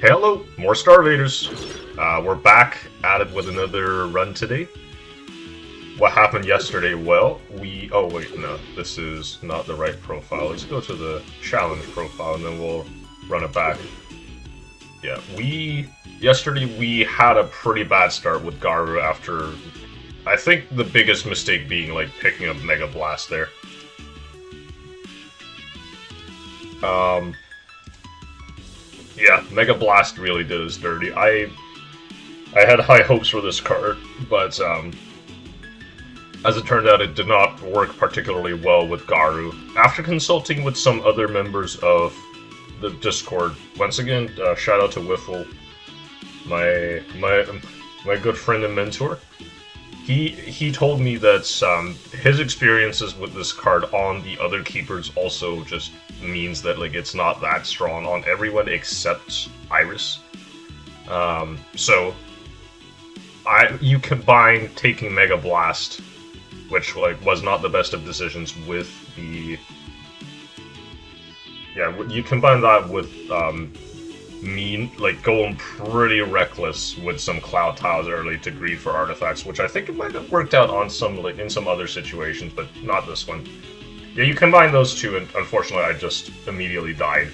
Hello, more Starvaders. We're back at it with another run today. What happened yesterday? Well, oh wait, no, this is not the right profile. Let's go to the challenge profile and then we'll run it back. Yeah, yesterday we had a pretty bad start with Garu after, I think the biggest mistake being like picking up Mega Blast there. Yeah, Mega Blast really did us dirty. I had high hopes for this card, but as it turned out, it did not work particularly well with Garu. After consulting with some other members of the Discord, once again, shout out to Wiffle, my good friend and mentor. He told me that his experiences with this card on the other keepers also just means that like it's not that strong on everyone except Iris. So you combine taking Mega Blast, which like was not the best of decisions, with the you combine that with going pretty reckless with some cloud tiles early to greed for artifacts, which I think it might have worked out on in some other situations, but not this one. Yeah, you combine those two, and unfortunately, I just immediately died.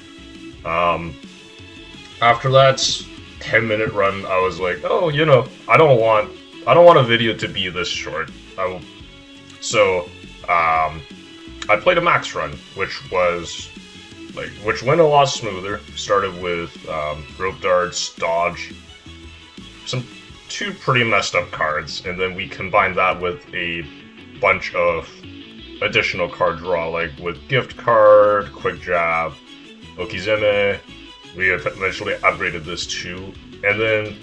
After that 10-minute run, I was like, oh, you know, I don't want a video to be this short. So I played a max run, which went a lot smoother. Started with rope darts, dodge, two pretty messed up cards, and then we combined that with a bunch of additional card draw, like with gift card, quick jab, Okizeme. We eventually upgraded this too, and then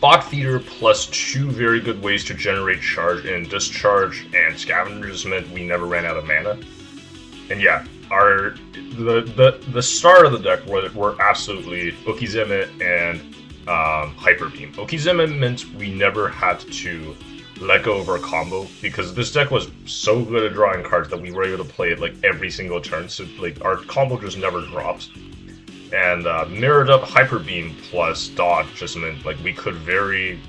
bot feeder plus two very good ways to generate charge and discharge, and scavengers meant we never ran out of mana. And yeah, the start of the deck were absolutely Okizeme and Hyper Beam. Okizeme meant we never had to let go of our combo, because this deck was so good at drawing cards that we were able to play it like every single turn, so like our combo just never dropped. And mirrored up Hyper Beam plus dodge just meant like we could very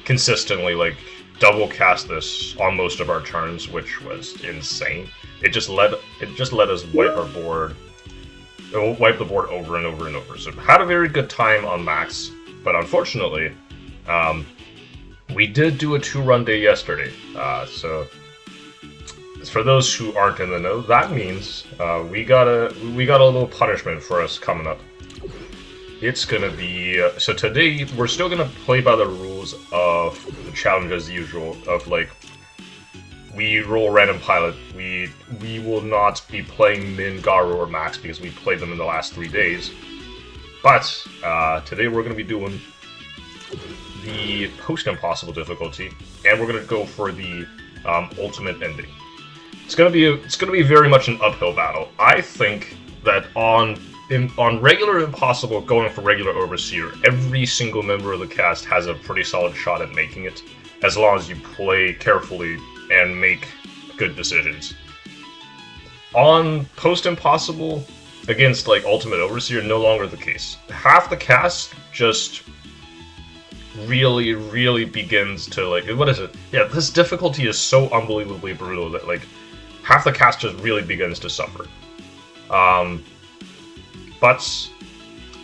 consistently like double cast this on most of our turns, which was insane. It just let us wipe our board, wipe the board over and over and over. So had a very good time on max, but unfortunately, we did do a 2-run day yesterday. So for those who aren't in the know, that means we got a little punishment for us coming up. It's gonna be so today we're still gonna play by the rules of the challenge as usual. Of like, we roll random pilot. We will not be playing Min, Garu, or Max because we played them in the last 3 days. But today we're gonna be doing the Post Impossible difficulty, and we're gonna go for the ultimate ending. It's gonna be very much an uphill battle. I think that on regular Impossible, going for regular Overseer, every single member of the cast has a pretty solid shot at making it, as long as you play carefully and make good decisions. On Post Impossible, against like Ultimate Overseer, no longer the case. Half the cast just really begins to like, what is it? Yeah, this difficulty is so unbelievably brutal that like half the cast just really begins to suffer. But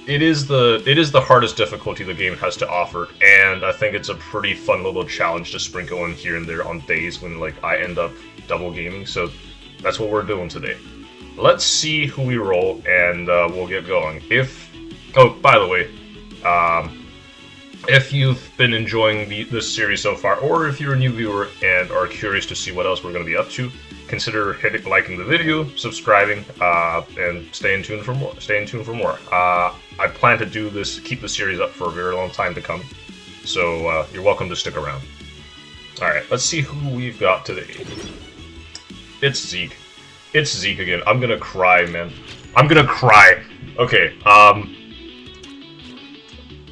it is the hardest difficulty the game has to offer, and I think it's a pretty fun little challenge to sprinkle in here and there on days when like I end up double gaming. So that's what we're doing today. Let's see who we roll, and we'll get going. Oh, by the way, if you've been enjoying this series so far, or if you're a new viewer and are curious to see what else we're going to be up to, consider liking the video, subscribing, and staying tuned for more. I plan to keep the series up for a very long time to come, so you're welcome to stick around. Alright, let's see who we've got today. It's Zeke. It's Zeke again. I'm gonna cry, man. I'm gonna cry. Okay,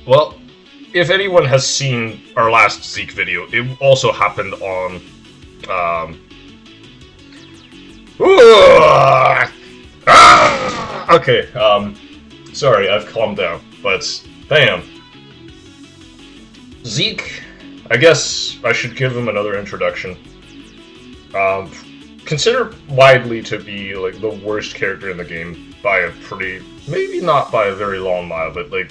well, if anyone has seen our last Zeke video, it also happened on, okay, Sorry, I've calmed down, but damn. Zeke, I guess I should give him another introduction. Considered widely to be like the worst character in the game by a pretty, maybe not by a very long mile, but like,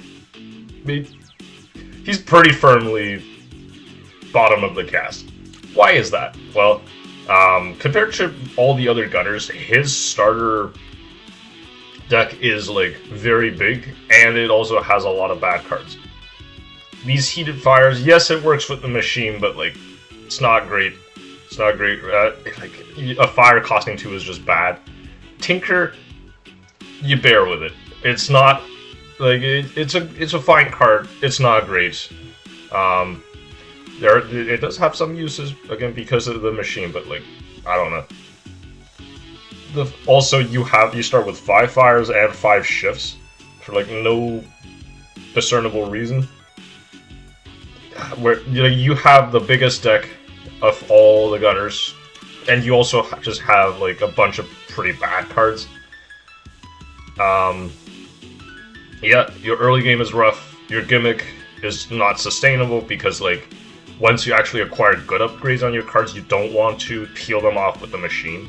he's pretty firmly bottom of the cast. Why is that? Well, compared to all the other gunners, his starter deck is like very big, and it also has a lot of bad cards. These heated fires, yes, it works with the machine, but like, it's not great. It's not great. Like a fire costing 2 is just bad. Tinker, you bear with it. It's not like it's a fine card. It's not great. It does have some uses again because of the machine, but like I don't know. Also, you start with 5 fires and 5 shifts for like no discernible reason. Where you have the biggest deck of all the gunners, and you also just have like a bunch of pretty bad cards. Yeah, your early game is rough. Your gimmick is not sustainable because like once you actually acquire good upgrades on your cards, you don't want to peel them off with the machine.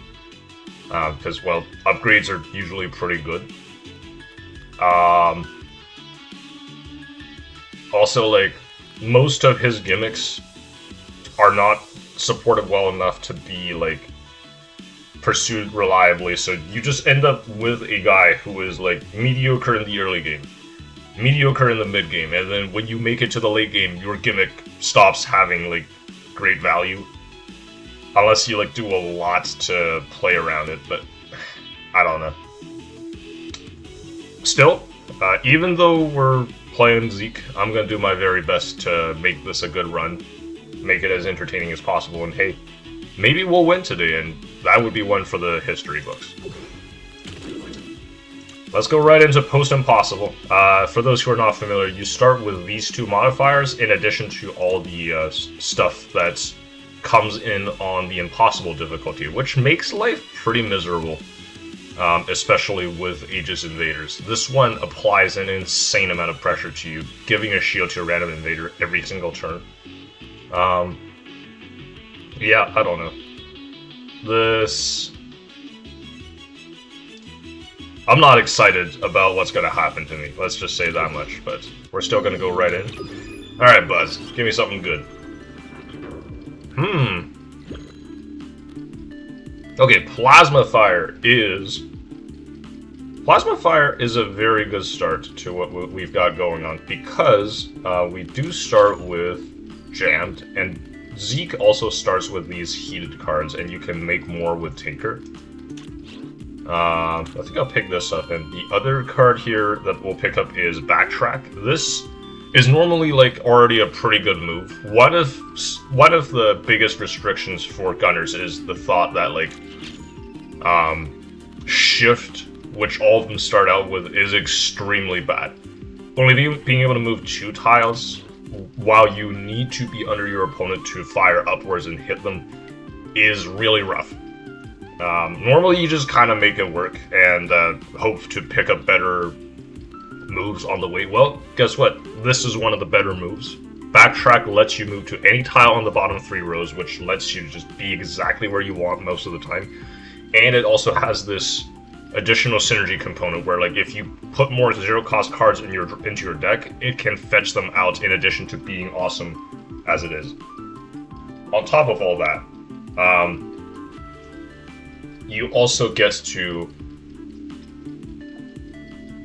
Because, well, upgrades are usually pretty good. Also, like, most of his gimmicks are not supported well enough to be, like, pursued reliably, so you just end up with a guy who is, like, mediocre in the early game, mediocre in the mid game, and then when you make it to the late game, your gimmick stops having, like, great value. Unless you, like, do a lot to play around it, but I don't know. Still, even though we're playing Zeke, I'm gonna do my very best to make this a good run, make it as entertaining as possible, and hey, maybe we'll win today, and that would be one for the history books. Let's go right into Post Impossible. For those who are not familiar, you start with these 2 modifiers in addition to all the stuff that's comes in on the impossible difficulty, which makes life pretty miserable, especially with Aegis Invaders. This one applies an insane amount of pressure to you, giving a shield to a random invader every single turn. Yeah, I don't know. I'm not excited about what's going to happen to me, let's just say that much, but we're still going to go right in. Alright, Buzz, give me something good. Okay, Plasma Fire is a very good start to what we've got going on, because we do start with Jammed, and Zeke also starts with these heated cards, and you can make more with Tinker. I think I'll pick this up, and the other card here that we'll pick up is Backtrack. This is normally like already a pretty good move. One of the biggest restrictions for gunners is the thought that like Shift, which all of them start out with, is extremely bad. Only being able to move 2 tiles while you need to be under your opponent to fire upwards and hit them is really rough. Normally you just kind of make it work and hope to pick up better moves on the way. Well, guess what? This is one of the better moves. Backtrack lets you move to any tile on the bottom 3 rows, which lets you just be exactly where you want most of the time. And it also has this additional synergy component where, like, if you put more 0-cost cards into your deck, it can fetch them out in addition to being awesome as it is. On top of all that, you also get to,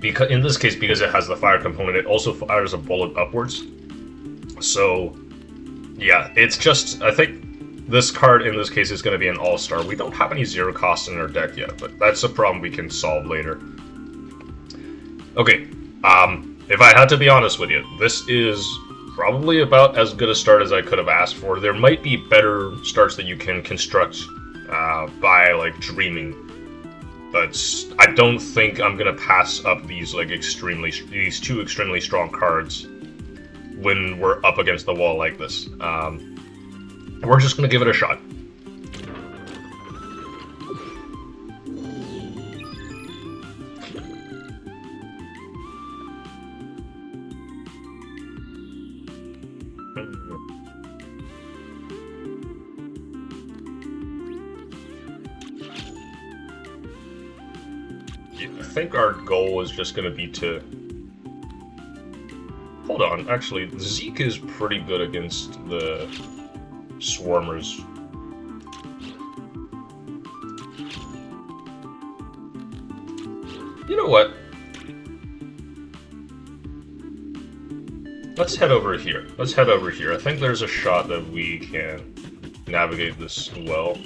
because in this case, because it has the fire component, it also fires a bullet upwards. So, yeah, it's just, I think this card in this case is going to be an all-star. We don't have any 0 costs in our deck yet, but that's a problem we can solve later. Okay, if I had to be honest with you, this is probably about as good a start as I could have asked for. There might be better starts that you can construct by, like, dreaming. But I don't think I'm gonna pass up these these 2 extremely strong cards when we're up against the wall like this. We're just gonna give it a shot. I think our goal is just going to be to... Hold on, actually, Zeke is pretty good against the Swarmers. You know what? Let's head over here. Let's head over here. I think there's a shot that we can navigate this well.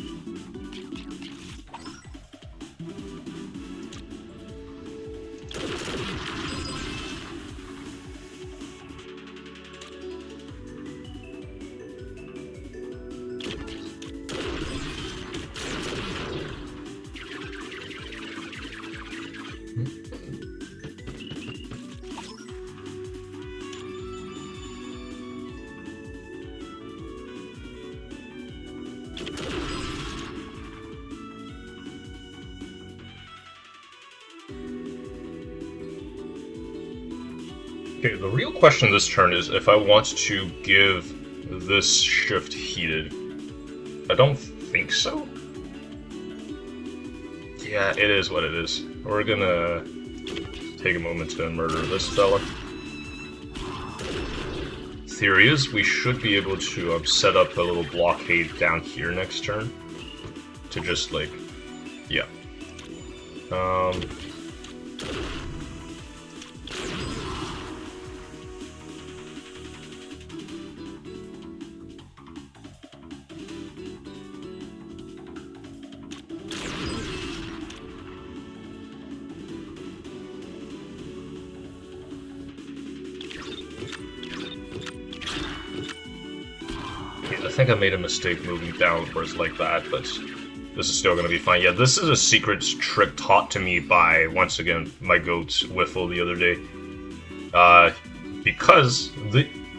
Okay, the real question this turn is if I want to give this shift heated. I don't think so. Yeah, it is what it is. We're gonna take a moment to murder this fella. Theory is we should be able to set up a little blockade down here next turn. To just like, yeah. I think I made a mistake moving downwards like that, but this is still going to be fine. Yeah, this is a secret trick taught to me by, once again, my goat, Whiffle, the other day. Because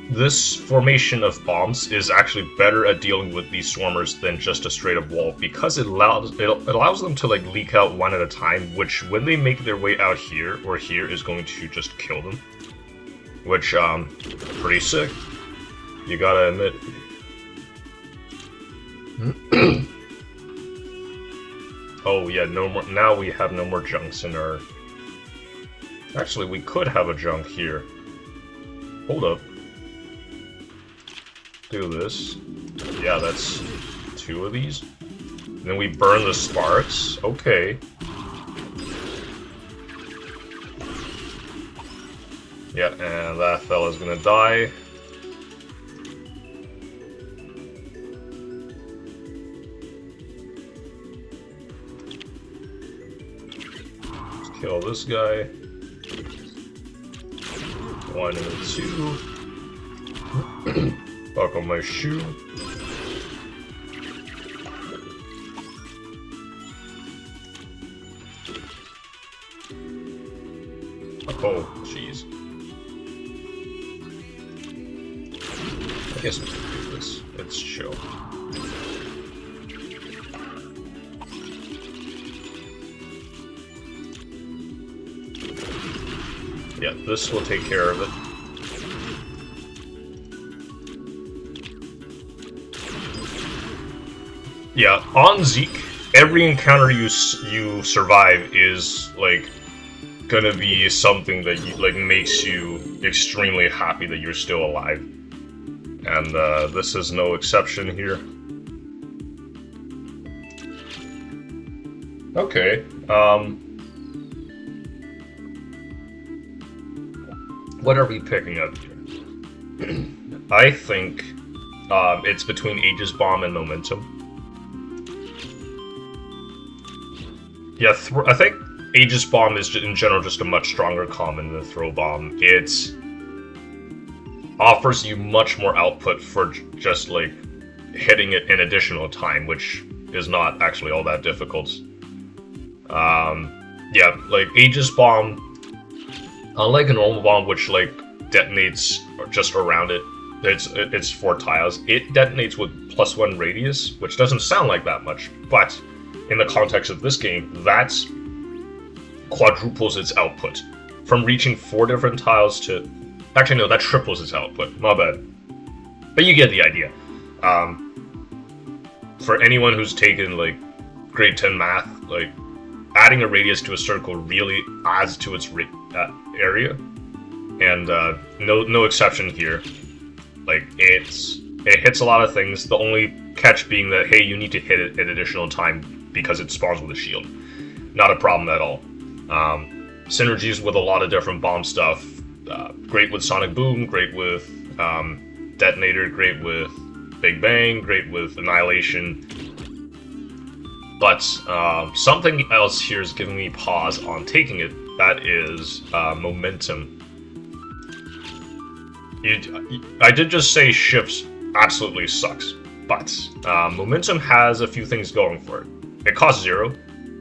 this formation of bombs is actually better at dealing with these swarmers than just a straight-up wall, because it allows them to like leak out one at a time, which when they make their way out here or here is going to just kill them. Which, pretty sick. You gotta admit. Oh yeah, no more. Now we have no more junks in our... Actually, we could have a junk here. Hold up. Do this. Yeah, that's 2 of these. And then we burn the sparks. Okay. Yeah, and that fella's gonna die. Kill this guy. 1 and 2. Buckle my shoe. Oh, jeez. I guess we can do this. It's chill. Yeah, this will take care of it. Yeah, on Zeke, every encounter you survive is like gonna be something that makes you extremely happy that you're still alive, and this is no exception here. Okay. What are we picking up here? I think it's between Aegis Bomb and Momentum. Yeah, I think Aegis Bomb is in general just a much stronger common than Throw Bomb. It offers you much more output for just like hitting it in additional time, which is not actually all that difficult. Yeah, like Aegis Bomb, unlike a normal bomb, which like detonates just around it, it's 4 tiles. It detonates with +1 radius, which doesn't sound like that much, but in the context of this game, that quadruples its output from reaching 4 different tiles to. Actually, no, that triples its output. My bad. But you get the idea. For anyone who's taken like grade 10 math, like adding a radius to a circle really adds to its area, and no exception here. Like it hits a lot of things. The only catch being that, hey, you need to hit it at additional time because it spawns with a shield. Not a problem at all. Synergies with a lot of different bomb stuff. Great with Sonic Boom, great with Detonator, great with Big Bang, great with Annihilation. But something else here is giving me pause on taking it. That is Momentum. I did just say Ships absolutely sucks, but Momentum has a few things going for it. It costs 0,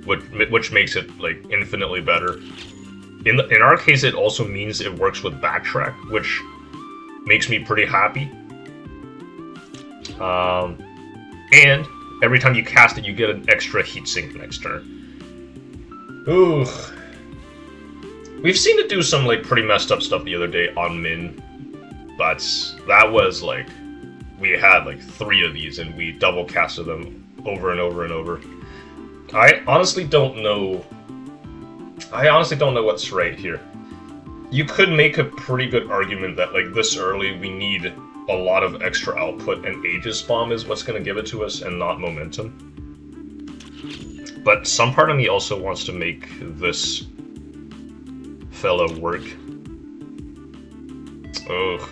which makes it like infinitely better. In our case, it also means it works with Backtrack, which makes me pretty happy. And every time you cast it, you get an extra heatsink next turn. Ooh. We've seen it do some like pretty messed up stuff the other day on Min, but that was like, we had like 3 of these and we double casted them over and over and over. I honestly don't know what's right here. You could make a pretty good argument that like this early we need a lot of extra output, and Aegis Bomb is what's going to give it to us and not Momentum. But some part of me also wants to make this fella work. Ugh.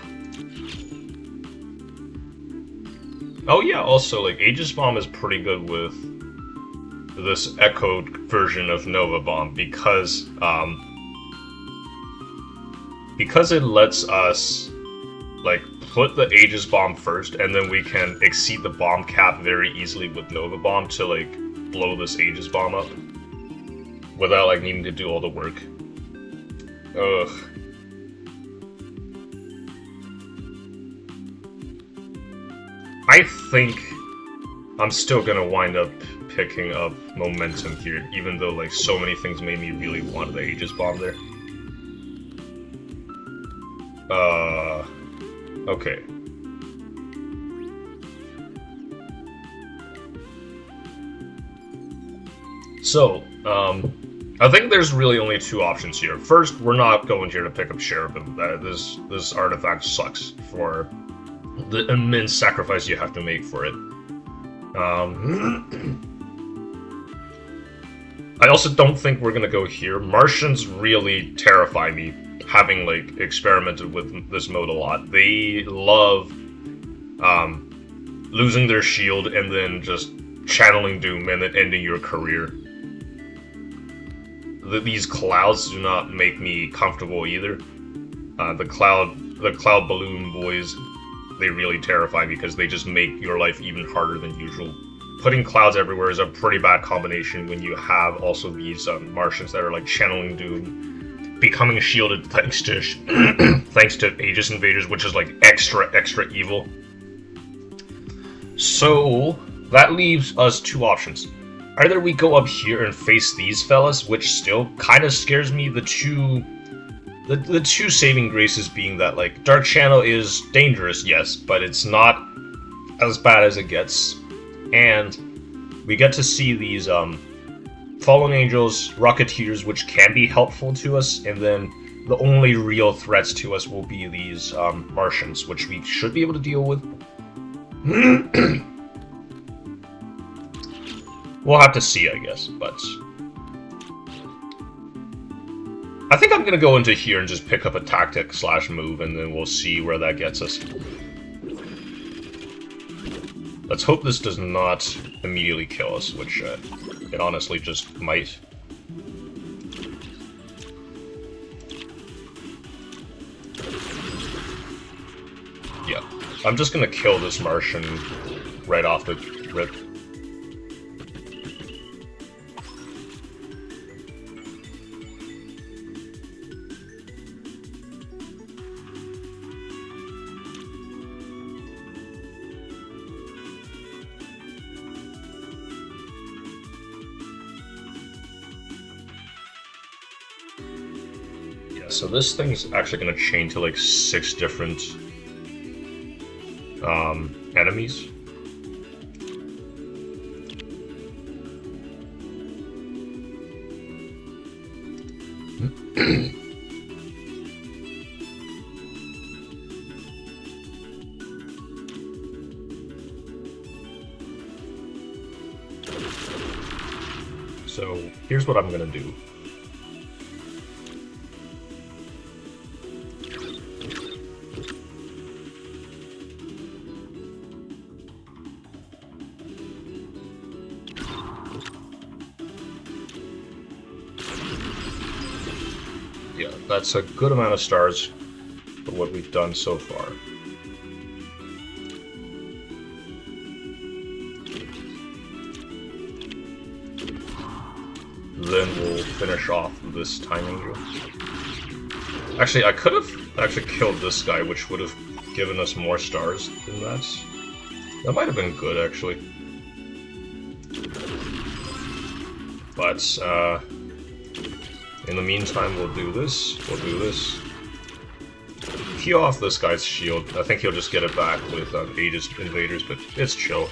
Oh yeah, also like Aegis Bomb is pretty good with this echoed version of Nova Bomb because it lets us like put the Aegis Bomb first, and then we can exceed the bomb cap very easily with Nova Bomb to like blow this Aegis Bomb up without like needing to do all the work. Ugh. I think I'm still gonna wind up picking up Momentum here, even though like so many things made me really want the Aegis Bomb there. Okay. So, I think there's really only 2 options here. First, we're not going here to pick up Cherubim. This artifact sucks for the immense sacrifice you have to make for it. I also don't think we're gonna go here. Martians really terrify me, having like experimented with this mode a lot. They love losing their shield and then just channeling Doom and then ending your career. These clouds do not make me comfortable either. The cloud balloon boys, they really terrify me because they just make your life even harder than usual. Putting clouds everywhere is a pretty bad combination when you have also these Martians that are like channeling Doom, becoming shielded thanks to thanks to Aegis Invaders, which is like extra evil. So that leaves us 2 options. Either we go up here and face these fellas, which still kind of scares me. The two saving graces being that like Dark Channel is dangerous, yes, but it's not as bad as it gets. And we get to see these Fallen Angels, Rocketeers, which can be helpful to us, and then the only real threats to us will be these Martians, which we should be able to deal with. We'll have to see, I guess, but I think I'm gonna go into here and just pick up a tactic/move, and then we'll see where that gets us. Let's hope this does not immediately kill us, which it honestly just might. Yeah, I'm just gonna kill this Martian right off the rip. So this thing's actually going to chain to like 6 different enemies. So here's what I'm gonna do. Yeah, that's a good amount of stars for what we've done so far. Then we'll finish off this time angel. Actually, I could have actually killed this guy, which would have given us more stars than that. That might have been good, actually. But, in the meantime, we'll do this. We'll do this. Heal off this guy's shield. I think he'll just get it back with Aegis invaders, but it's chill.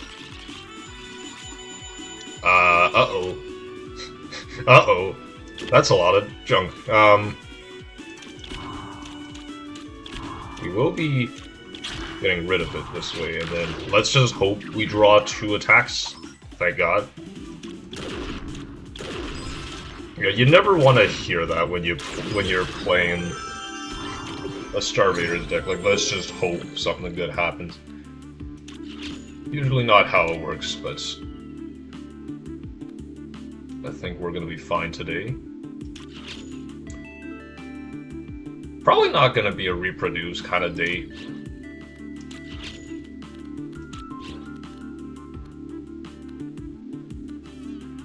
Uh-oh. Uh-oh. That's a lot of junk. We will be getting rid of it this way, and then let's just hope we draw 2 attacks. Thank God. Yeah, you never want to hear that when you're playing a Starvaders deck. Like, let's just hope something good happens. Usually not how it works, but I think we're gonna be fine today. Probably not gonna be a reproduce kind of day.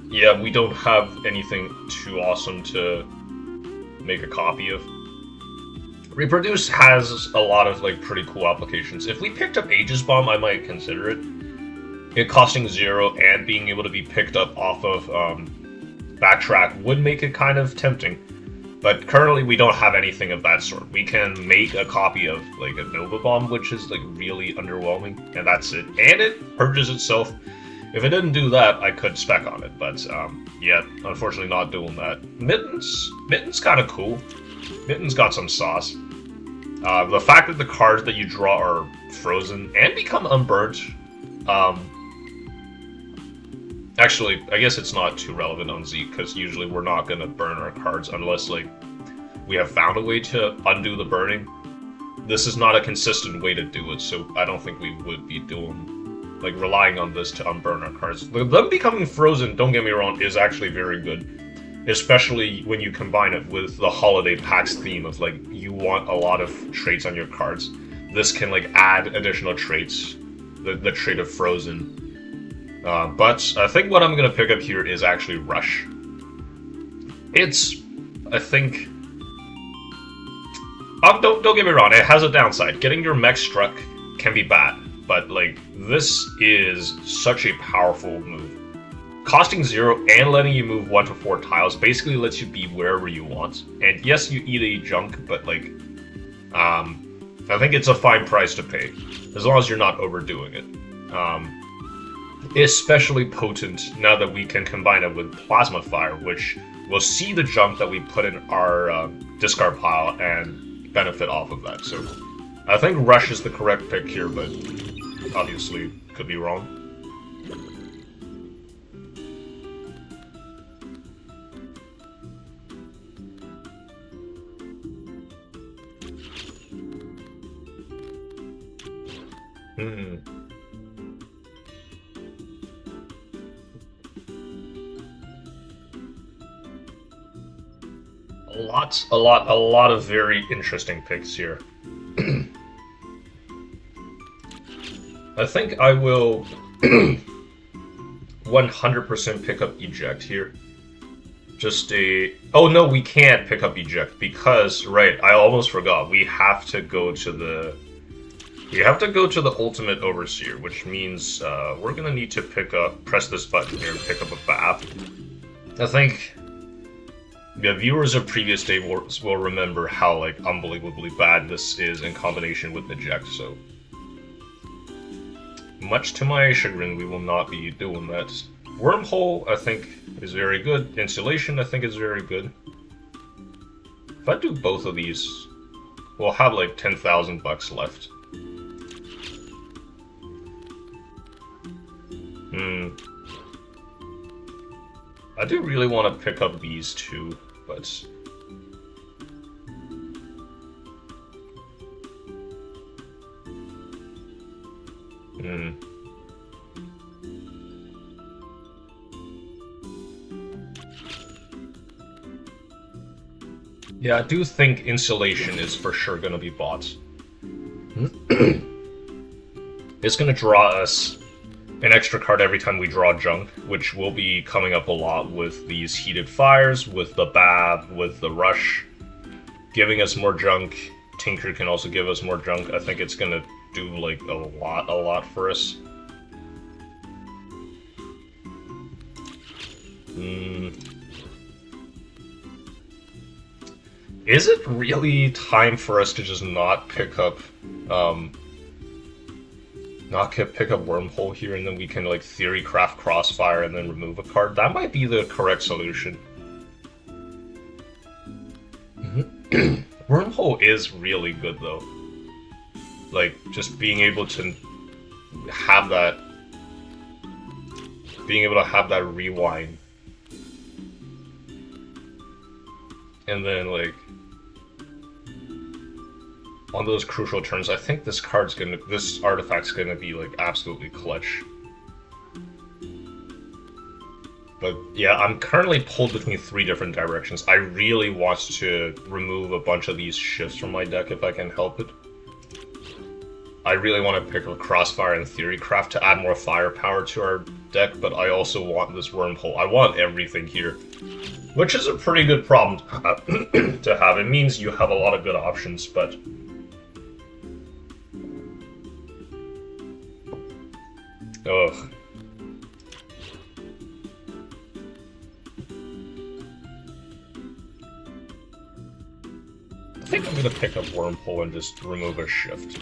Yeah, we don't have anything too awesome to make a copy of. Reproduce has a lot of like pretty cool applications. If we picked up Aegis Bomb, I might consider it. It costing 0 and being able to be picked up off of Backtrack would make it kind of tempting. But currently we don't have anything of that sort. We can make a copy of like a Nova Bomb, which is like really underwhelming, and that's it. And it purges itself. If it didn't do that, I could spec on it, but yeah, unfortunately not doing that. Mitten's kind of cool. Mitten's got some sauce. The fact that the cards that you draw are frozen and become unburnt, actually, I guess it's not too relevant on Zeke, because usually we're not going to burn our cards unless, like, we have found a way to undo the burning. This is not a consistent way to do it, so I don't think we would be doing, like, relying on this to unburn our cards. Them becoming frozen, don't get me wrong, is actually very good. Especially when you combine it with the holiday packs theme of, like, you want a lot of traits on your cards. This can, like, add additional traits. The trait of frozen. But I think what I'm going to pick up here is actually Rush. It's, I think... don't get me wrong, it has a downside. Getting your mech struck can be bad, but, like, this is such a powerful move. Costing 0 and letting you move 1 to 4 tiles basically lets you be wherever you want. And yes, you eat a junk, but, like, I think it's a fine price to pay, as long as you're not overdoing it. Especially potent now that we can combine it with Plasma Fire, which will see the junk that we put in our discard pile and benefit off of that. So I think Rush is the correct pick here, but obviously could be wrong. A lot of very interesting picks here. I think I will 100% pick up Eject here. Just a... Oh no, we can't pick up Eject because, right, I almost forgot. We have to go to the... Ultimate Overseer, which means we're gonna need to press this button here and pick up a bath. I think the viewers of previous day will remember how, like, unbelievably bad this is in combination with Eject, so much to my chagrin, we will not be doing that. Wormhole, I think, is very good. Insulation, I think, is very good. If I do both of these, we'll have like 10,000 bucks left. I do really want to pick up these two, but... Yeah, I do think insulation is for sure going to be bought. It's going to draw us an extra card every time we draw junk, which will be coming up a lot with these heated fires, with the Bath, with the rush, giving us more junk. Tinker can also give us more junk. I think it's going to do like a lot for us. Is it really time for us to just not pick up, pick up Wormhole here, and then we can like Theory Craft Crossfire and then remove a card? That might be the correct solution. Wormhole is really good though. Like, just being able to have that, rewind. And then, like, on those crucial turns, I think this artifact's gonna be, like, absolutely clutch. But, yeah, I'm currently pulled between 3 different directions. I really want to remove a bunch of these shifts from my deck if I can help it. I really want to pick up Crossfire and Theory Craft to add more firepower to our deck, but I also want this Wormhole. I want everything here. Which is a pretty good problem to have. It means you have a lot of good options, but... Ugh. I think I'm gonna pick up Wormhole and just remove a shift.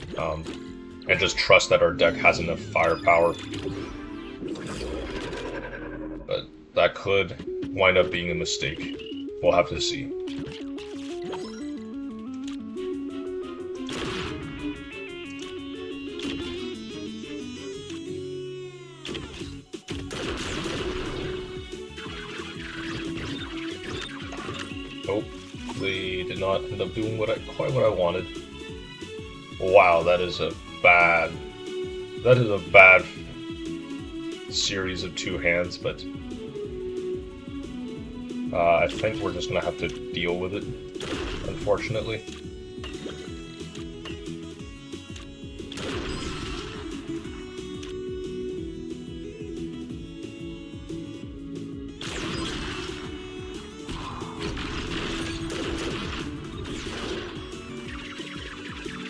And just trust that our deck has enough firepower. But that could wind up being a mistake. We'll have to see. Oh, they did not end up doing quite what I wanted. Wow, that is a bad series of 2 hands, but I think we're just gonna have to deal with it, unfortunately.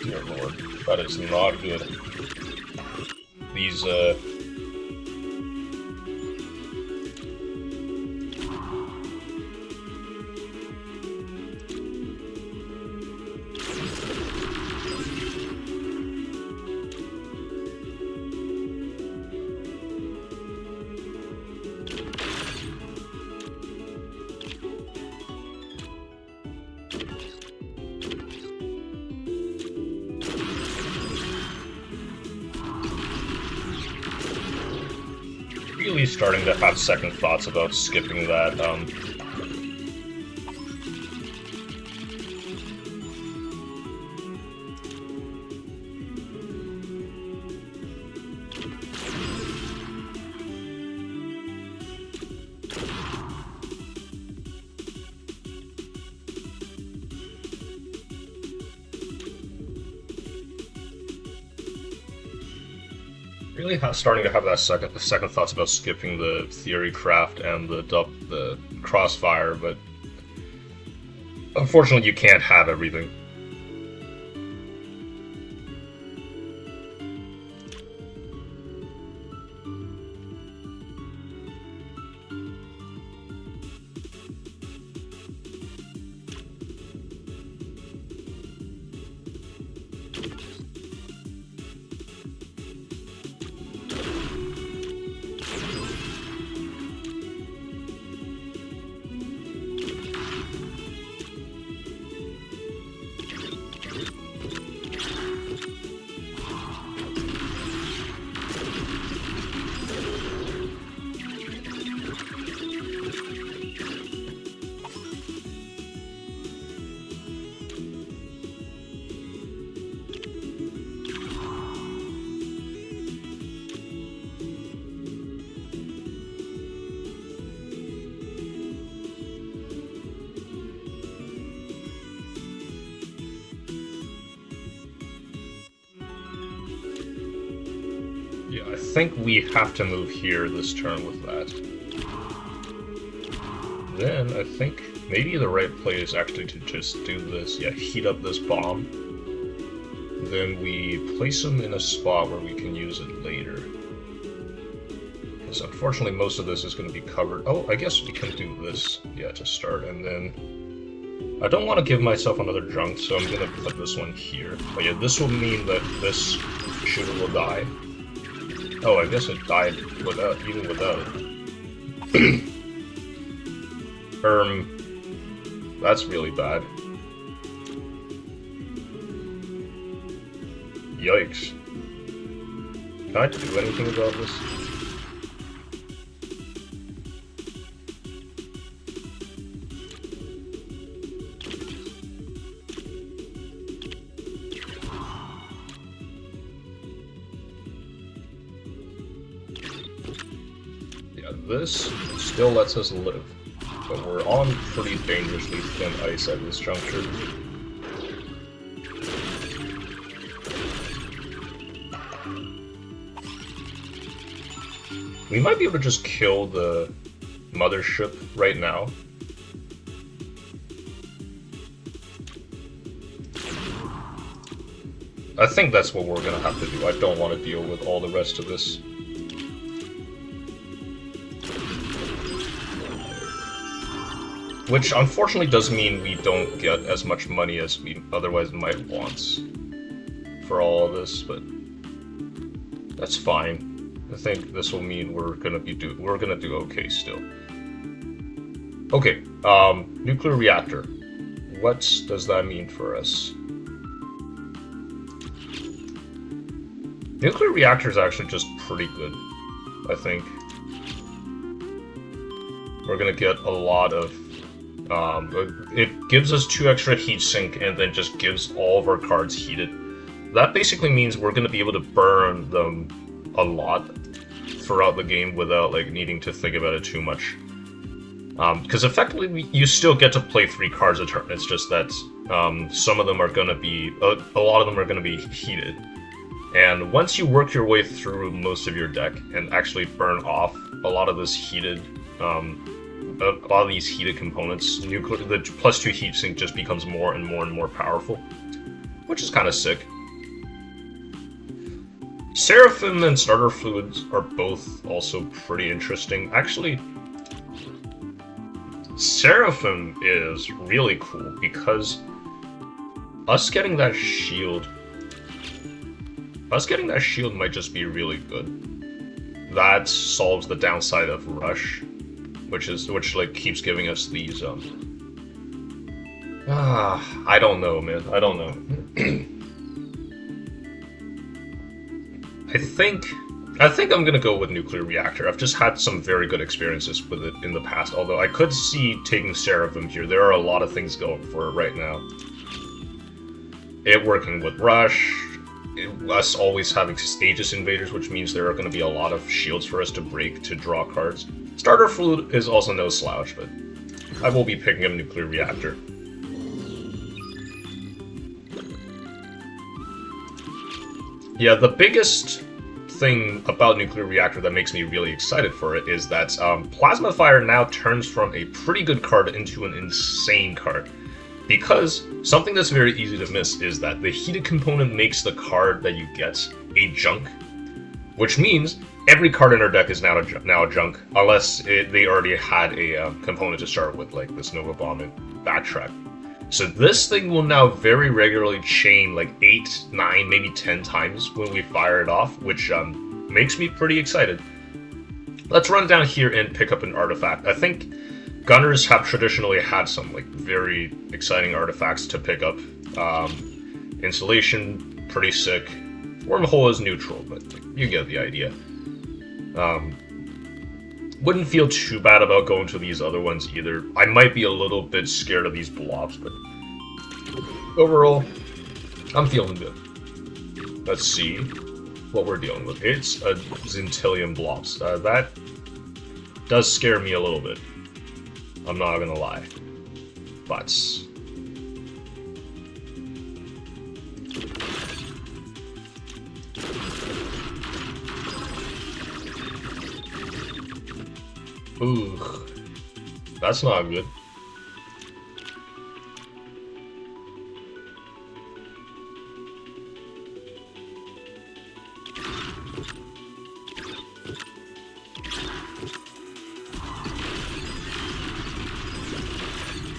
Dear Lord, that is not good. These, really starting to have second thoughts about skipping that. Really starting to have that second thoughts about skipping the Theory Craft and the Crossfire, but unfortunately you can't have everything. Yeah, I think we have to move here this turn with that. Then I think maybe the right play is actually to just do this. Yeah, heat up this bomb. Then we place them in a spot where we can use it later. Because unfortunately most of this is going to be covered. Oh, I guess we can do this, yeah, to start. And then I don't want to give myself another junk, so I'm going to put this one here. But yeah, this will mean that this shooter will die. Oh, I guess it died without, even without it. That's really bad. Yikes. Can I do anything about this? Yeah, this still lets us live. But we're on pretty dangerously thin ice at this juncture. We might be able to just kill the mothership right now. I think that's what we're gonna have to do. I don't want to deal with all the rest of this. Which unfortunately does mean we don't get as much money as we otherwise might want for all of this, but that's fine. I think this will mean we're gonna do okay still. Okay, nuclear reactor. What does that mean for us? Nuclear reactor is actually just pretty good, I think. We're gonna get a lot of it gives us 2 extra heatsink and then just gives all of our cards heated. That basically means we're going to be able to burn them a lot throughout the game without like needing to think about it too much. Because effectively you still get to play 3 cards a turn. It's just that some of them are going to be a lot of them are going to be heated. And once you work your way through most of your deck and actually burn off a lot of this heated a lot of these heated components, the +2 heatsink just becomes more and more and more powerful, which is kind of sick. Seraphim and starter fluids are both also pretty interesting. Actually, Seraphim is really cool because us getting that shield might just be really good. That solves the downside of Rush. Which like keeps giving us these I don't know, man. I don't know. I think I'm gonna go with nuclear reactor. I've just had some very good experiences with it in the past, although I could see taking Seraphim here. There are a lot of things going for it right now. It working with Rush, us always having Aegis Invaders, which means there are going to be a lot of shields for us to break to draw cards. Starter Fluid is also no slouch, but I will be picking up Nuclear Reactor. Yeah, the biggest thing about Nuclear Reactor that makes me really excited for it is that Plasma Fire now turns from a pretty good card into an insane card. Because something that's very easy to miss is that the heated component makes the card that you get a junk, which means every card in our deck is now a junk, unless they already had a component to start with, like this Nova Bomb and Backtrack. So this thing will now very regularly chain like 8, 9, maybe 10 times when we fire it off, which makes me pretty excited. Let's run down here and pick up an artifact. I think Gunners have traditionally had some like very exciting artifacts to pick up. Insulation, pretty sick. Wormhole is neutral, but you get the idea. Wouldn't feel too bad about going to these other ones either. I might be a little bit scared of these blobs, but overall, I'm feeling good. Let's see what we're dealing with. It's a Zintillion blobs. That does scare me a little bit. I'm not gonna lie. But Ooh, that's not good.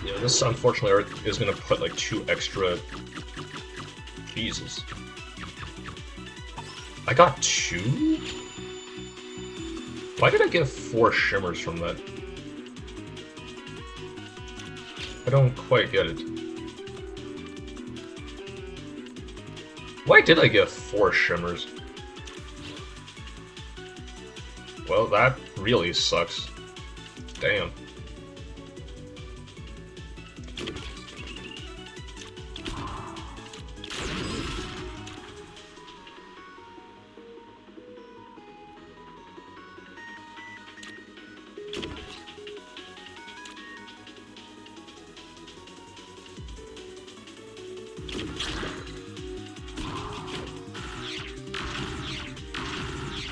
Yeah, this unfortunately is gonna put like 2 extra. Jesus. I got 2? Why did I get 4 shimmers from that? I don't quite get it. Why did I get 4 shimmers? Well, that really sucks. Damn.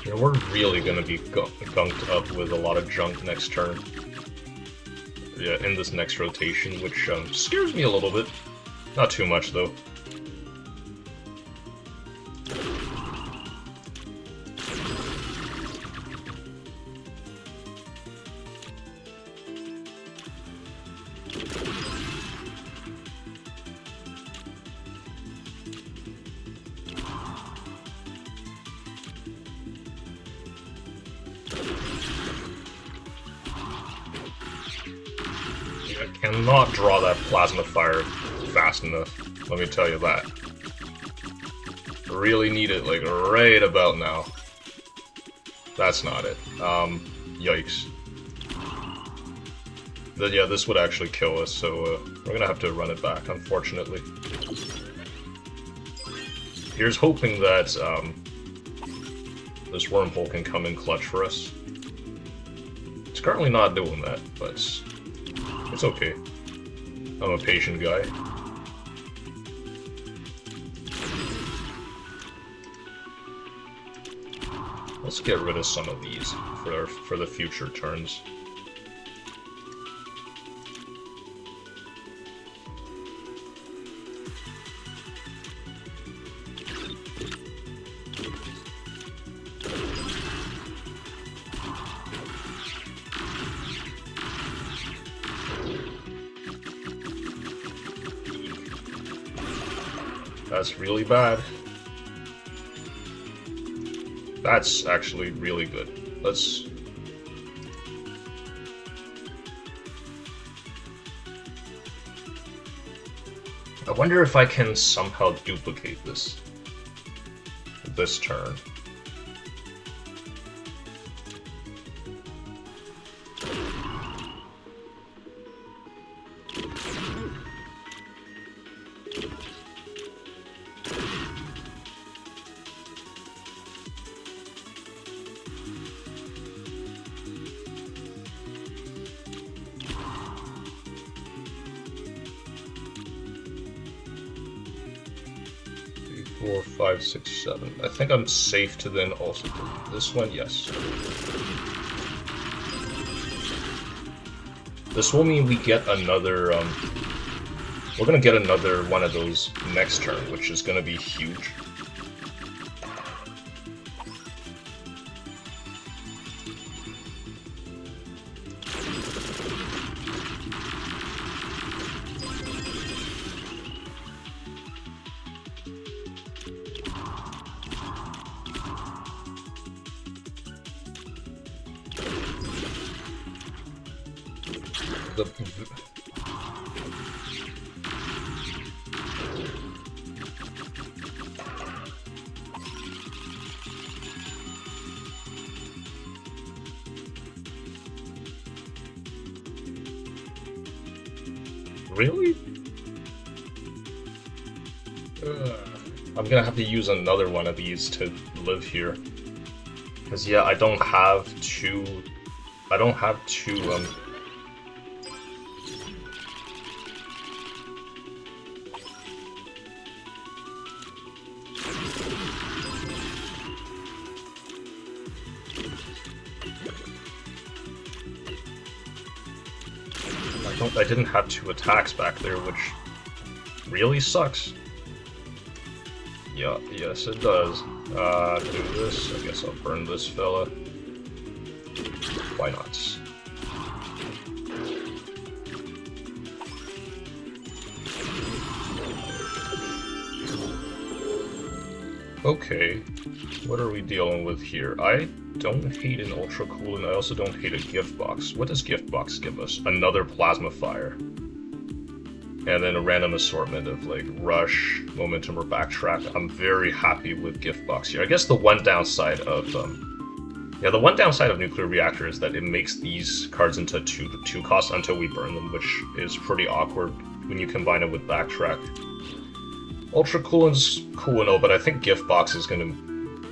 Yeah, we're really gonna be gunked up with a lot of junk next turn. Yeah, in this next rotation, which scares me a little bit. Not too much, though. I cannot draw that plasma fire fast enough, let me tell you that. Really need it, like, right about now. That's not it. Yikes. Yeah, this would actually kill us, so we're gonna have to run it back, unfortunately. Here's hoping that this wormhole can come in clutch for us. It's currently not doing that, but it's okay. I'm a patient guy. Let's get rid of some of these for the future turns. That's really bad. That's actually really good. Let's... I wonder if I can somehow duplicate this turn. Four, 5, 6, 7. I think I'm safe to then also delete this one, yes. This will mean we get another, we're gonna get another one of those next turn, which is gonna be huge. Really? I'm gonna have to use another one of these to live here. Because, yeah, I don't have two... I didn't have 2 attacks back there, which really sucks. Yeah, yes it does. Do this. I guess I'll burn this fella. Why not? Okay, what are we dealing with here? I don't hate an Ultra Cool, and I also don't hate a Gift Box. What does Gift Box give us? Another Plasma Fire. And then a random assortment of, like, Rush, Momentum, or Backtrack. I'm very happy with Gift Box here. I guess the one downside of, the one downside of Nuclear Reactor is that it makes these cards into 2 costs until we burn them, which is pretty awkward when you combine it with Backtrack. Ultra Coolin's cool and all, but I think Gift Box is gonna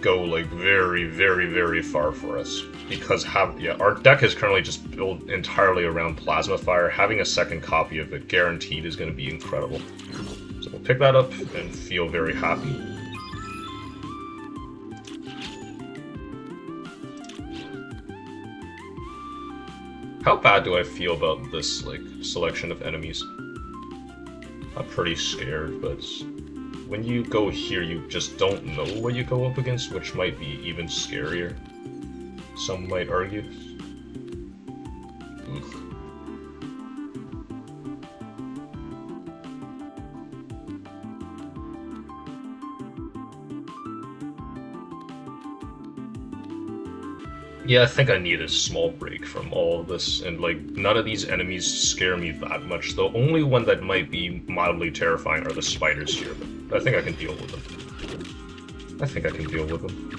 go like very, very, very far for us because our deck is currently just built entirely around Plasma Fire. Having a second copy of it guaranteed is gonna be incredible. So we'll pick that up and feel very happy. How bad do I feel about this like selection of enemies? I'm pretty scared, but when you go here, you just don't know what you go up against, which might be even scarier. Some might argue. Oof. Yeah, I think I need a small break from all of this, and like, none of these enemies scare me that much. The only one that might be mildly terrifying are the spiders here, but I think I can deal with them. I think I can deal with them.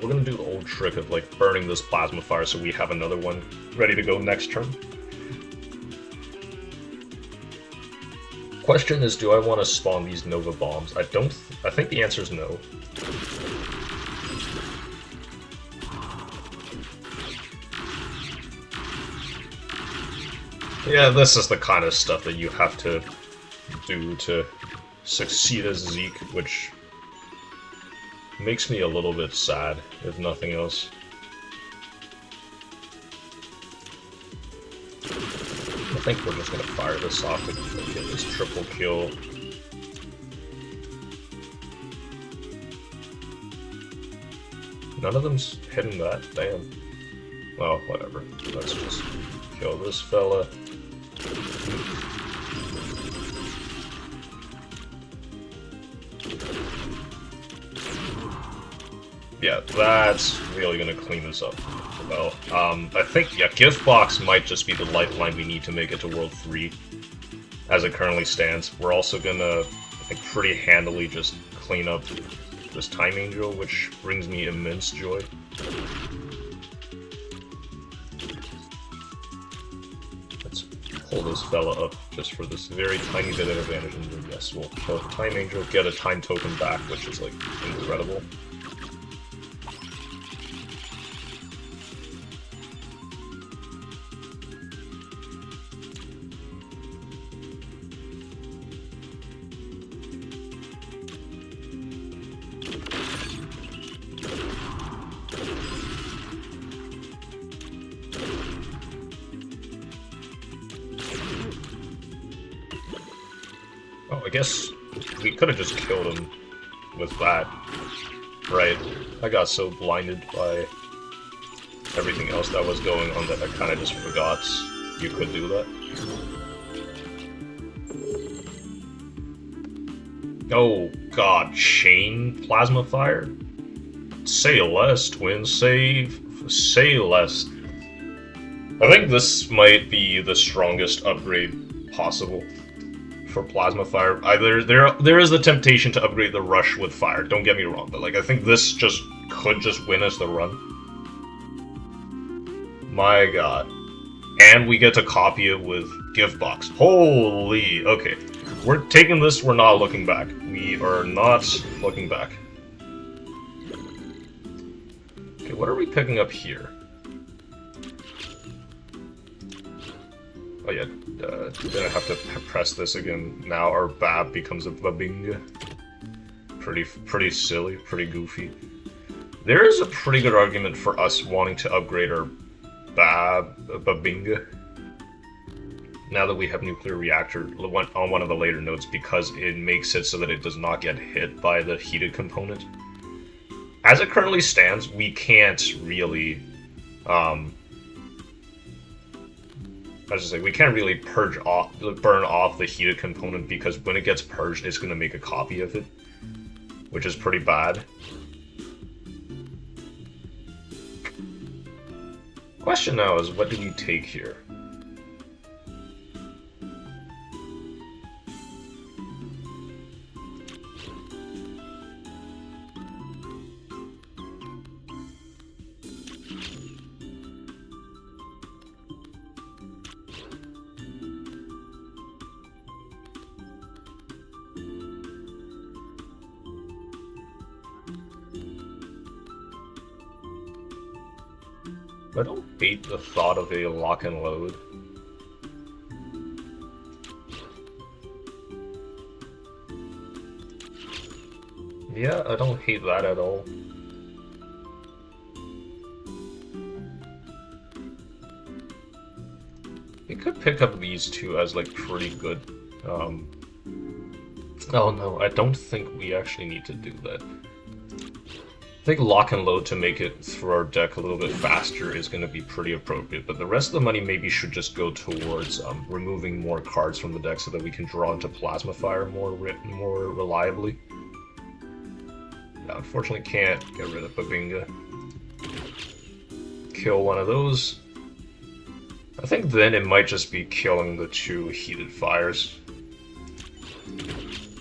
We're gonna do the old trick of like burning this Plasma Fire so we have another one ready to go next turn. Question is, do I want to spawn these Nova Bombs? I think the answer is no. Yeah, this is the kind of stuff that you have to do to succeed as Zeke, which makes me a little bit sad, if nothing else. I think we're just gonna fire this off to get this triple kill. None of them's hitting that, damn. Well, whatever. Let's just kill this fella. Yeah, that's really gonna clean this up well. I think, yeah, Gift Box might just be the lifeline we need to make it to World 3. As it currently stands. We're also gonna, I think, pretty handily just clean up this Time Angel, which brings me immense joy. Let's pull this fella up just for this very tiny bit of advantage, and then yes, we'll kill the Time Angel, get a time token back, which is, like, incredible. Oh, I guess we could have just killed him with that. Right. I got so blinded by everything else that was going on that I kind of just forgot you could do that. Oh god, Chain Plasma Fire? Say less, Twin. Say Say less. I think this might be the strongest upgrade possible for Plasma Fire. There is the temptation to upgrade the Rush with Fire, don't get me wrong, but like I think this could just win us the run. My god. And we get to copy it with Gift Box. Holy, okay. We're taking this, we're not looking back. We are not looking back. Okay, what are we picking up here? Oh yeah, gonna have to press this again. Now our Bab becomes a Babinga. Pretty silly, pretty goofy. There is a pretty good argument for us wanting to upgrade our Babinga now that we have nuclear reactor on one of the later nodes, because it makes it so that it does not get hit by the heated component. As it currently stands, we can't really we can't really burn off the heated component, because when it gets purged, it's going to make a copy of it, which is pretty bad. Question now is, what do we take here? I don't hate the thought of a lock and load. Yeah, I don't hate that at all. We could pick up these two as like pretty good. Oh no, I don't think we actually need to do that. I think lock and load to make it through our deck a little bit faster is going to be pretty appropriate, but the rest of the money maybe should just go towards removing more cards from the deck so that we can draw into Plasma Fire more reliably. Yeah, unfortunately can't get rid of Babinga. Kill one of those. I think then it might just be killing the two heated fires.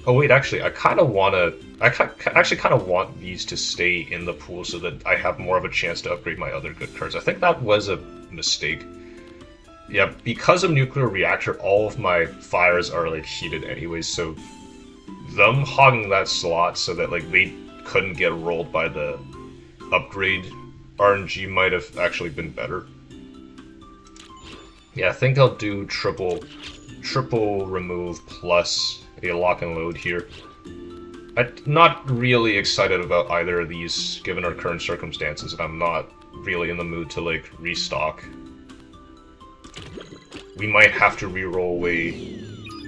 Oh wait, actually, I actually kind of want these to stay in the pool so that I have more of a chance to upgrade my other good cards. I think that was a mistake. Yeah, because of nuclear reactor, all of my fires are like heated anyways, so them hogging that slot so that like they couldn't get rolled by the upgrade RNG might have actually been better. Yeah, I think I'll do triple remove plus a lock and load here. I'm not really excited about either of these given our current circumstances, and I'm not really in the mood to like restock. We might have to reroll away,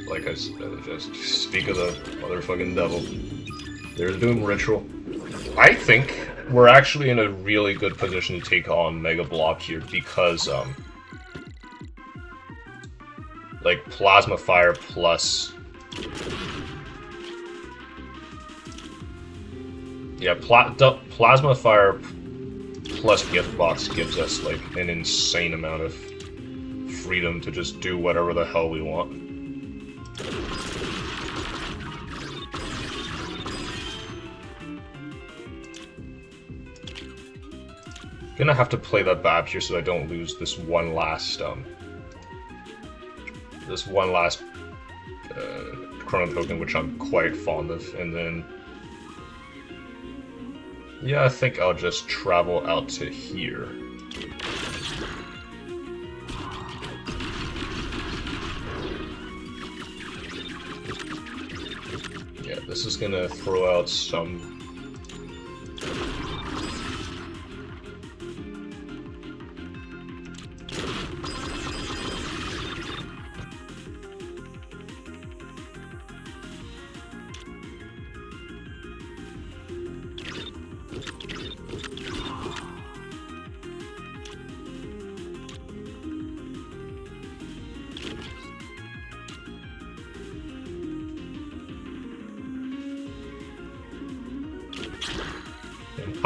like I just speak of the motherfucking devil. There's Doom Ritual. I think we're actually in a really good position to take on Mega Block here because like Plasma Fire plus Plasma Fire plus Gift Box gives us like an insane amount of freedom to just do whatever the hell we want. Gonna have to play that Bab here so I don't lose this one last Chrono Token, which I'm quite fond of, and then yeah, I think I'll just travel out to here. Yeah, this is gonna throw out some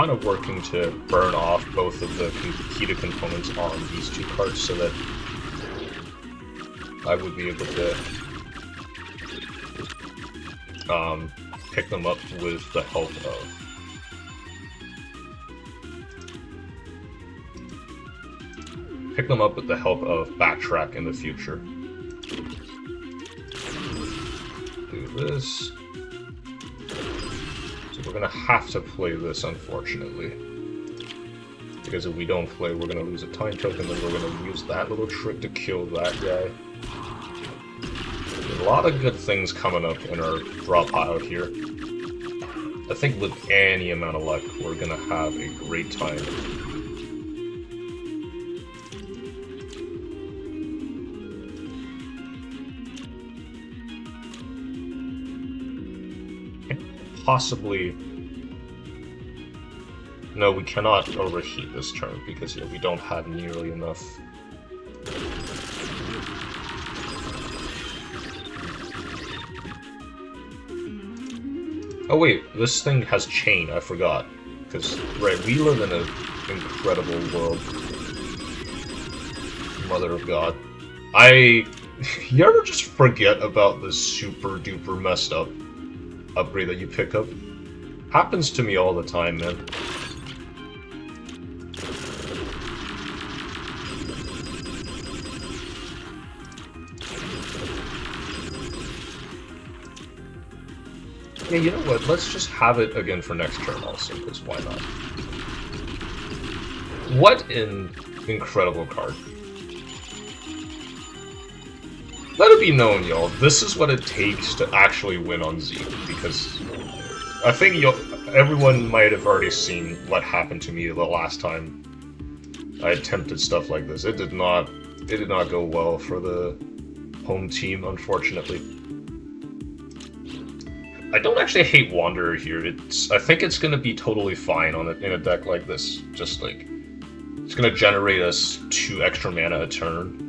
kind of working to burn off both of the heated components on these two cards so that I would be able to pick them up with the help of backtrack in the future. Do this. So we're gonna have to play this, unfortunately. Because if we don't play, we're gonna lose a time token, and we're gonna use that little trick to kill that guy. There's a lot of good things coming up in our draw pile here. I think with any amount of luck, we're gonna have a great time. Possibly... No, we cannot overheat this turn because we don't have nearly enough. Oh wait, this thing has chain, I forgot. Because, right, we live in an incredible world. Mother of God. You ever just forget about this super duper messed up upgrade that you pick up? Happens to me all the time, man. Yeah, you know what? Let's just have it again for next turn also, because why not? What an incredible card. Let it be known, y'all, this is what it takes to actually win on Zeke, because I think everyone might have already seen what happened to me the last time I attempted stuff like this. It did not go well for the home team, unfortunately. I don't actually hate Wanderer here. I think it's gonna be totally fine in a deck like this. Just like, it's gonna generate us 2 extra mana a turn.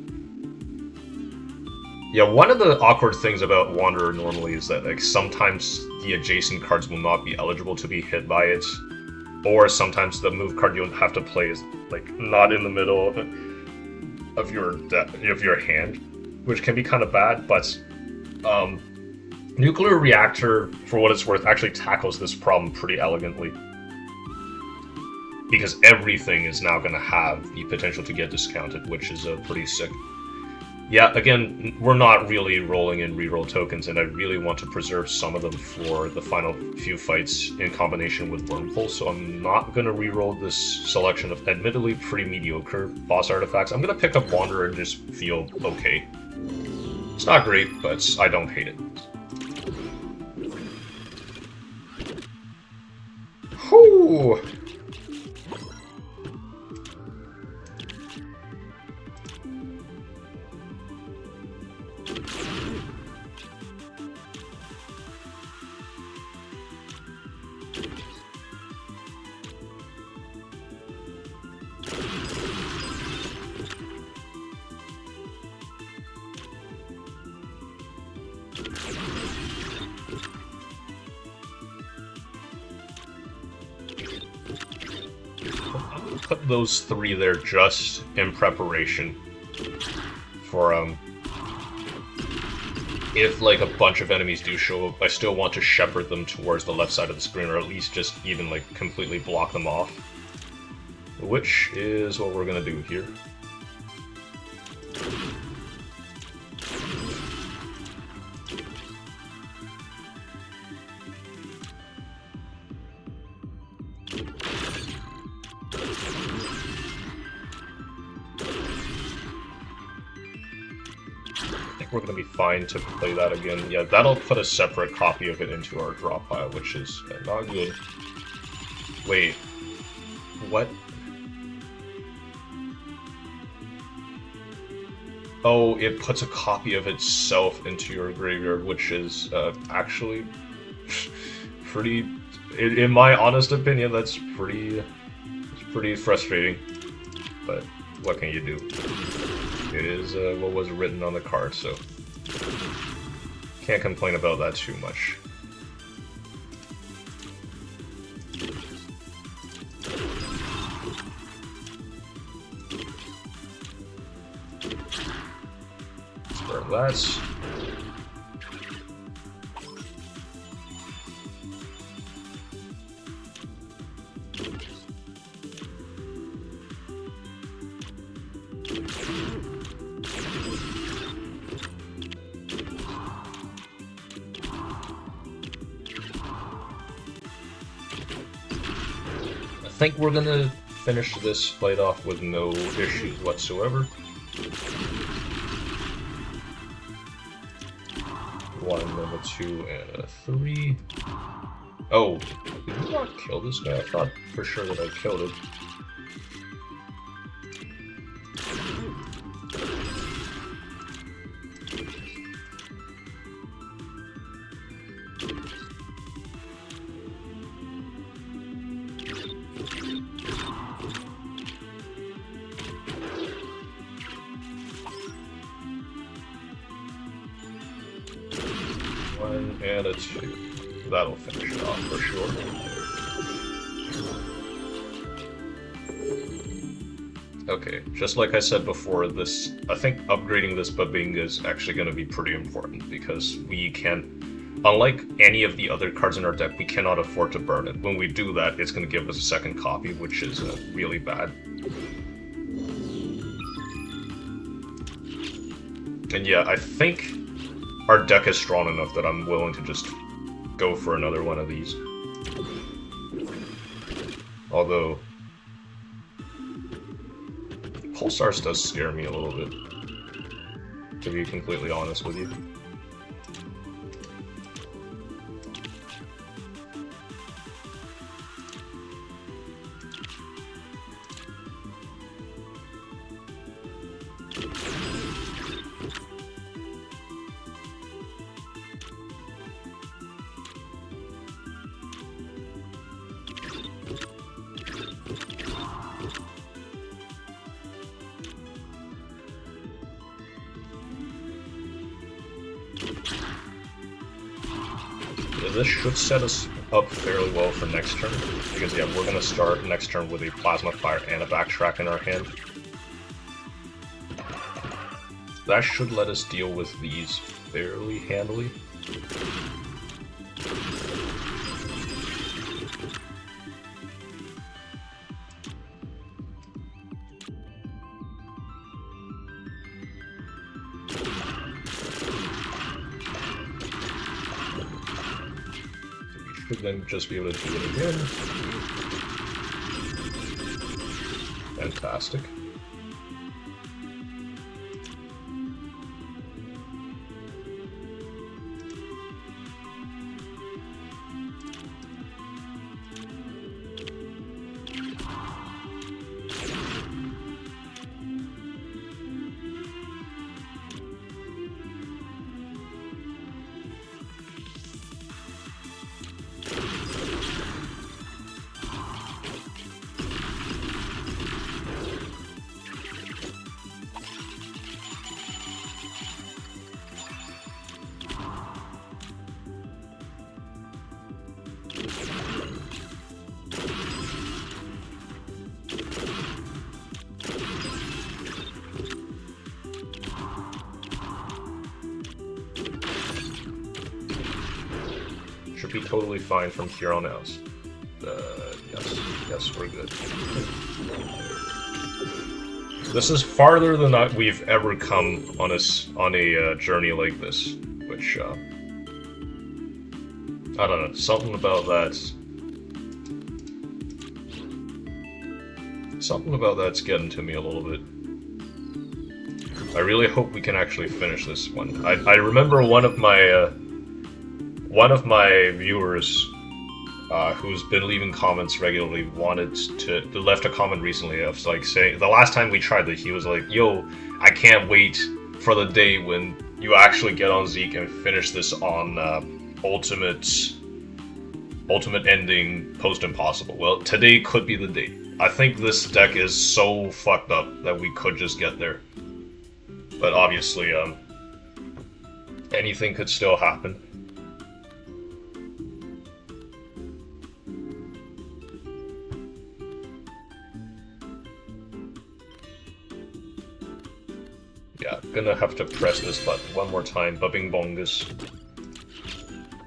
Yeah, one of the awkward things about Wanderer normally is that like sometimes the adjacent cards will not be eligible to be hit by it, or sometimes the move card you'll have to play is like not in the middle of your hand, which can be kind of bad. But Nuclear Reactor, for what it's worth, actually tackles this problem pretty elegantly. Because everything is now going to have the potential to get discounted, which is pretty sick. Yeah, again, we're not really rolling in reroll tokens, and I really want to preserve some of them for the final few fights in combination with Wormhole, so I'm not going to reroll this selection of admittedly pretty mediocre boss artifacts. I'm going to pick up Wanderer and just feel okay. It's not great, but I don't hate it. Whew! Put those 3 there just in preparation for if like a bunch of enemies do show up, I still want to shepherd them towards the left side of the screen, or at least just even like completely block them off, which is what we're gonna do here. We're going to be fine to play that again. Yeah, that'll put a separate copy of it into our draw pile, which is not good. Wait. What? Oh, it puts a copy of itself into your graveyard, which is actually pretty... In my honest opinion, that's pretty frustrating. But what can you do? It is what was written on the card, so can't complain about that too much. burn that. I think we're gonna finish this fight off with no issues whatsoever. 1, and a 2, and a 3. Oh, did we not kill this guy? I thought for sure that I killed it. And a 2. That'll finish it off for sure. Okay, just like I said before, this I think upgrading this Babinga is actually going to be pretty important because we can, unlike any of the other cards in our deck, we cannot afford to burn it. When we do that, it's going to give us a second copy, which is really bad. And yeah, I think our deck is strong enough that I'm willing to just go for another one of these. Although Pulsars does scare me a little bit, to be completely honest with you. This should set us up fairly well for next turn, because yeah, we're going to start next turn with a Plasma Fire and a Backtrack in our hand. That should let us deal with these fairly handily. Then just be able to do it again. Fantastic. Should be totally fine from here on out. Yes, we're good. This is farther than we've ever come on a journey like this, which I don't know, something about that's getting to me a little bit. I really hope we can actually finish this one. I remember one of my viewers who's been leaving comments regularly left a comment recently of like saying the last time we tried it, he was like, "Yo, I can't wait for the day when you actually get on Zeke and finish this on ultimate ending post impossible." Well, today could be the day. I think this deck is so fucked up that we could just get there, but obviously anything could still happen. gonna have to press this button one more time. Bubbing bongus.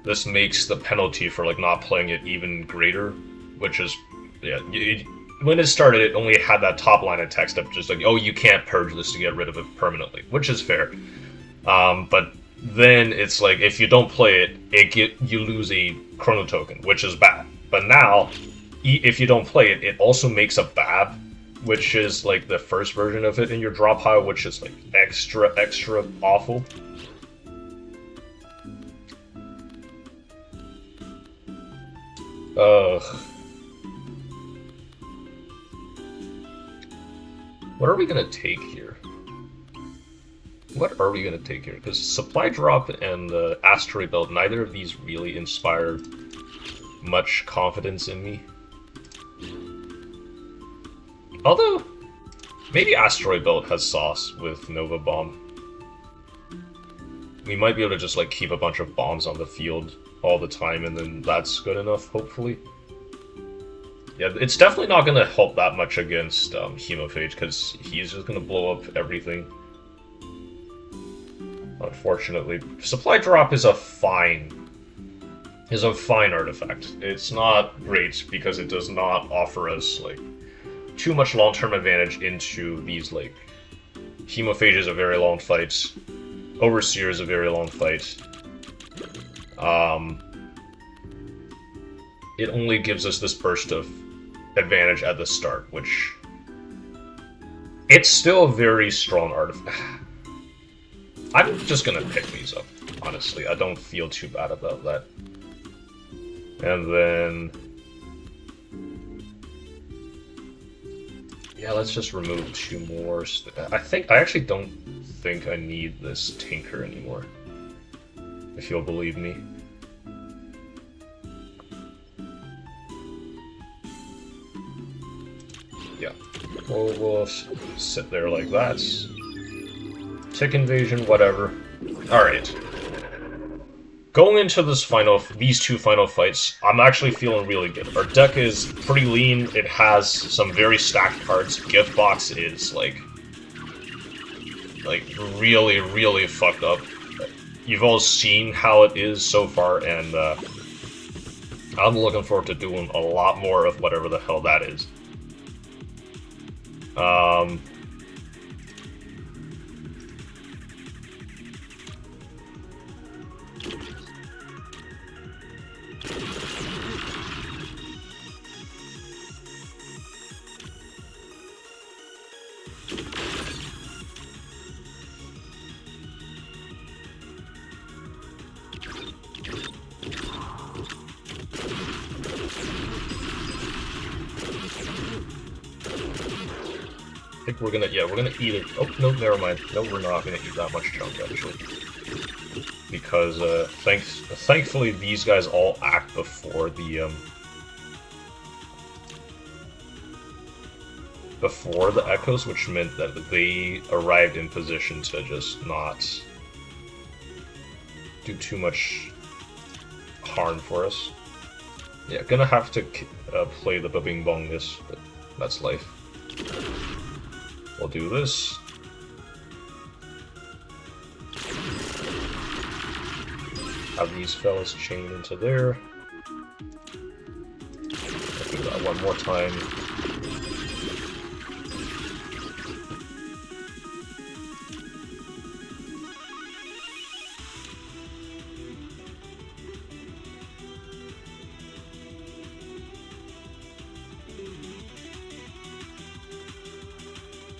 This makes the penalty for like not playing it even greater, which is, yeah. When it started, it only had that top line of text of just like, oh, you can't purge this to get rid of it permanently, which is fair. But then it's like, if you don't play it, you lose a chrono token, which is bad. But now, if you don't play it, it also makes a Bab, which is like the first version of it in your draw pile, which is like extra awful. What are we gonna take here? What are we gonna take here? Because Supply Drop and the Asteroid Belt, neither of these really inspire much confidence in me. Although, maybe Asteroid Belt has sauce with Nova Bomb. We might be able to just like keep a bunch of bombs on the field all the time, and then that's good enough, hopefully. Yeah, it's definitely not going to help that much against Hemophage, because he's just going to blow up everything. Unfortunately. Supply Drop is a fine artifact. It's not great, because it does not offer us, like, too much long-term advantage into these, like... Hemophage is a very long fight. Overseer is a very long fight. It only gives us this burst of advantage at the start, which... It's still a very strong artifact. I'm just gonna pick these up, honestly. I don't feel too bad about that. And then... Yeah, let's just remove 2 more. I actually don't think I need this Tinker anymore. If you'll believe me. Yeah. We'll sit there like that. Tick Invasion, whatever. Alright. Going into these 2 final fights, I'm actually feeling really good. Our deck is pretty lean. It has some very stacked cards. Gift Box is like really, really fucked up. You've all seen how it is so far, and I'm looking forward to doing a lot more of whatever the hell that is. I think we're gonna eat it. Oh, no, never mind. No, we're not gonna eat that much chunk, actually. Because, thankfully, these guys all act before the Echoes, which meant that they arrived in position to just not do too much harm for us. Yeah, gonna have to play the Babing Bongus, but that's life. We'll do this. Have these fellas chain into there. I'll do that one more time.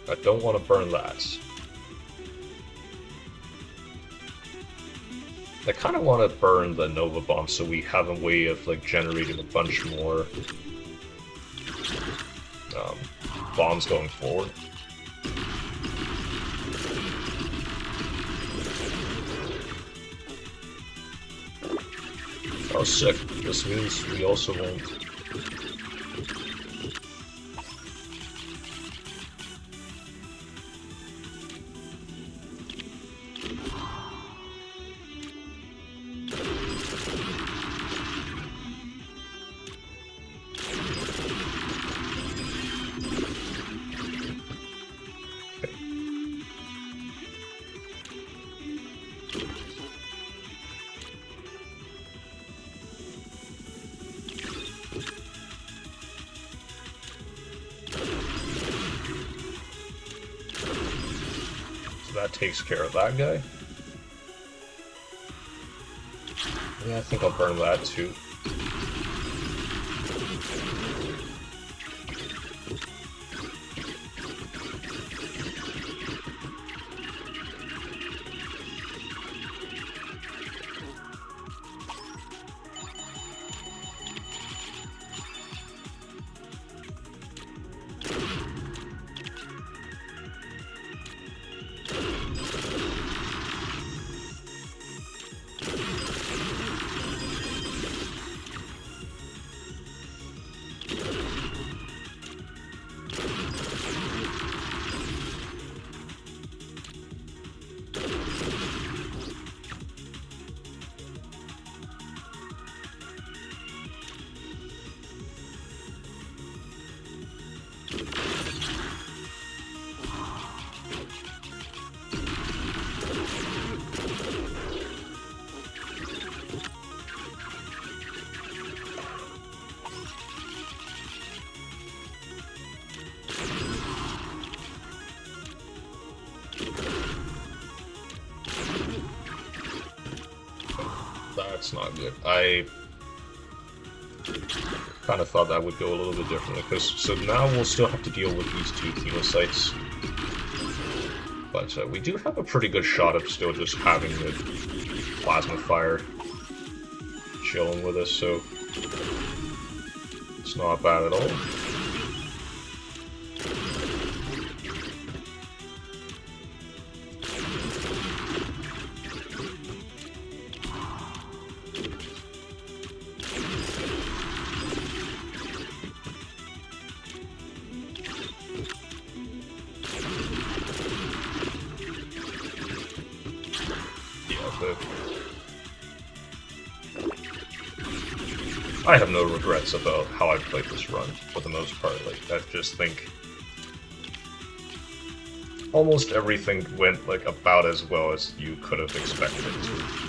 I don't want to burn that. I kind of want to burn the Nova Bomb so we have a way of like generating a bunch more bombs going forward. Oh, sick. This means we also won't. That takes care of that guy. Yeah, I think I'll burn that too. That's not good. I kind of thought that would go a little bit differently, because so now we'll still have to deal with these two chemocytes. But we do have a pretty good shot of still just having the plasma fire chilling with us, so it's not bad at all. I have no regrets about how I played this run, for the most part. Like, I just think almost everything went, like, about as well as you could have expected it to.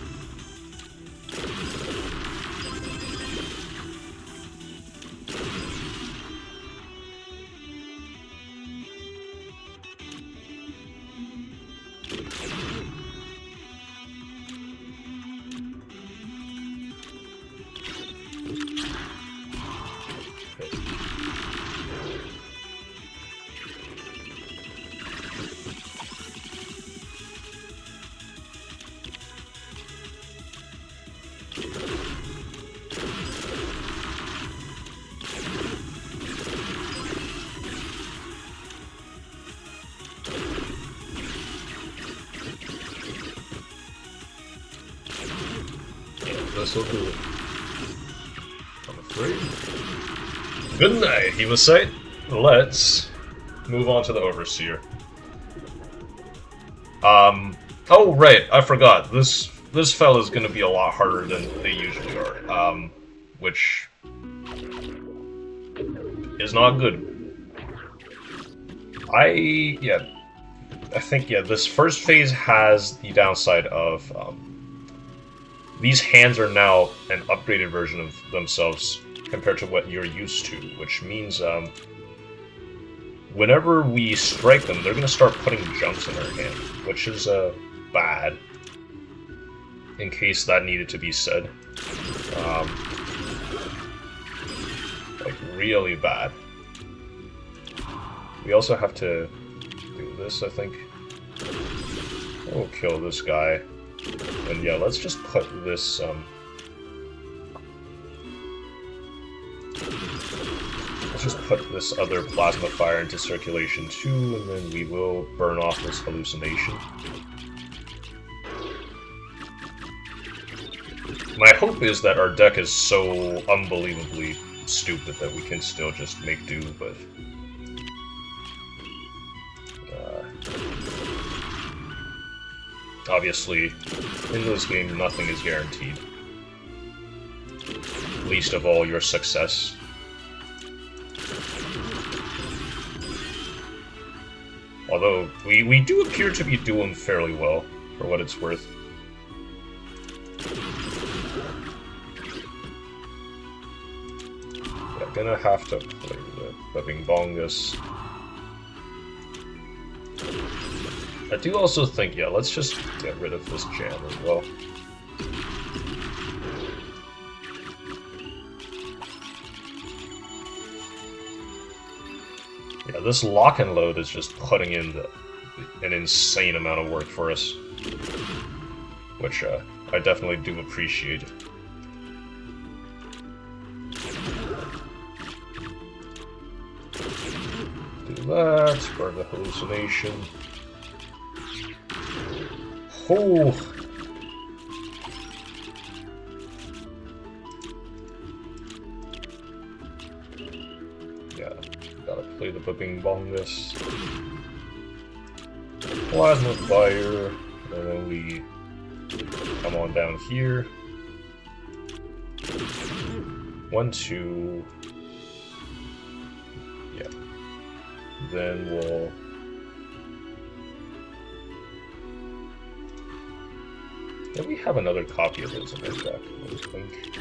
This'll do it. I'm afraid. Good night, Hemocyte. Let's move on to the Overseer. Oh right, I forgot. This fella's gonna be a lot harder than they usually are. Which is not good. I think this first phase has the downside of these hands are now an upgraded version of themselves compared to what you're used to, which means whenever we strike them, they're going to start putting jumps in their hand, which is bad, in case that needed to be said. Like, really bad. We also have to do this, I think. We'll kill this guy. And yeah, let's just put this, let's just put this other plasma fire into circulation too, and then we will burn off this hallucination. My hope is that our deck is so unbelievably stupid that we can still just make do, but obviously, in this game, nothing is guaranteed. Least of all, your success. Although, we do appear to be doing fairly well, for what it's worth. Yeah, gonna have to play the Bing Bongus. I do also think, yeah, let's just get rid of this jam as well. Yeah, this lock and load is just putting in an insane amount of work for us, which I definitely do appreciate. Do that, guard the hallucination. Oh! Yeah, gotta play the Bing Bongus. Plasma Fire, and then we come on down here. 1, 2. Yeah. Then we'll... Yeah, we have another copy of those in our deck, I think.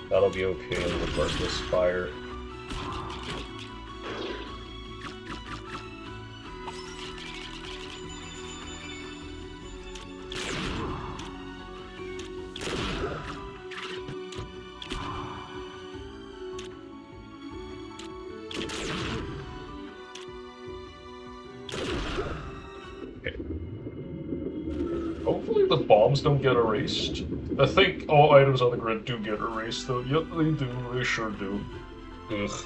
That'll be okay in regardless fire. Hopefully the bombs don't get erased. I think all items on the grid do get erased, though. Yep, they do. They sure do. Ugh.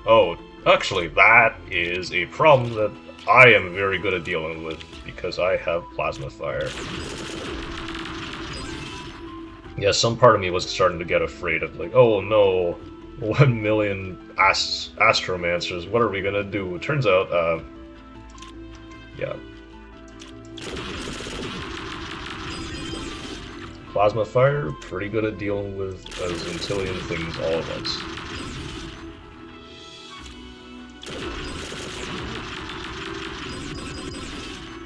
Oh, actually, that is a problem that I am very good at dealing with, because I have Plasma Fire. Yeah, some part of me was starting to get afraid of, like, oh no, 1 million Astromancers, what are we gonna do? It turns out, yeah. Plasma Fire, pretty good at dealing with a zillion things all at once.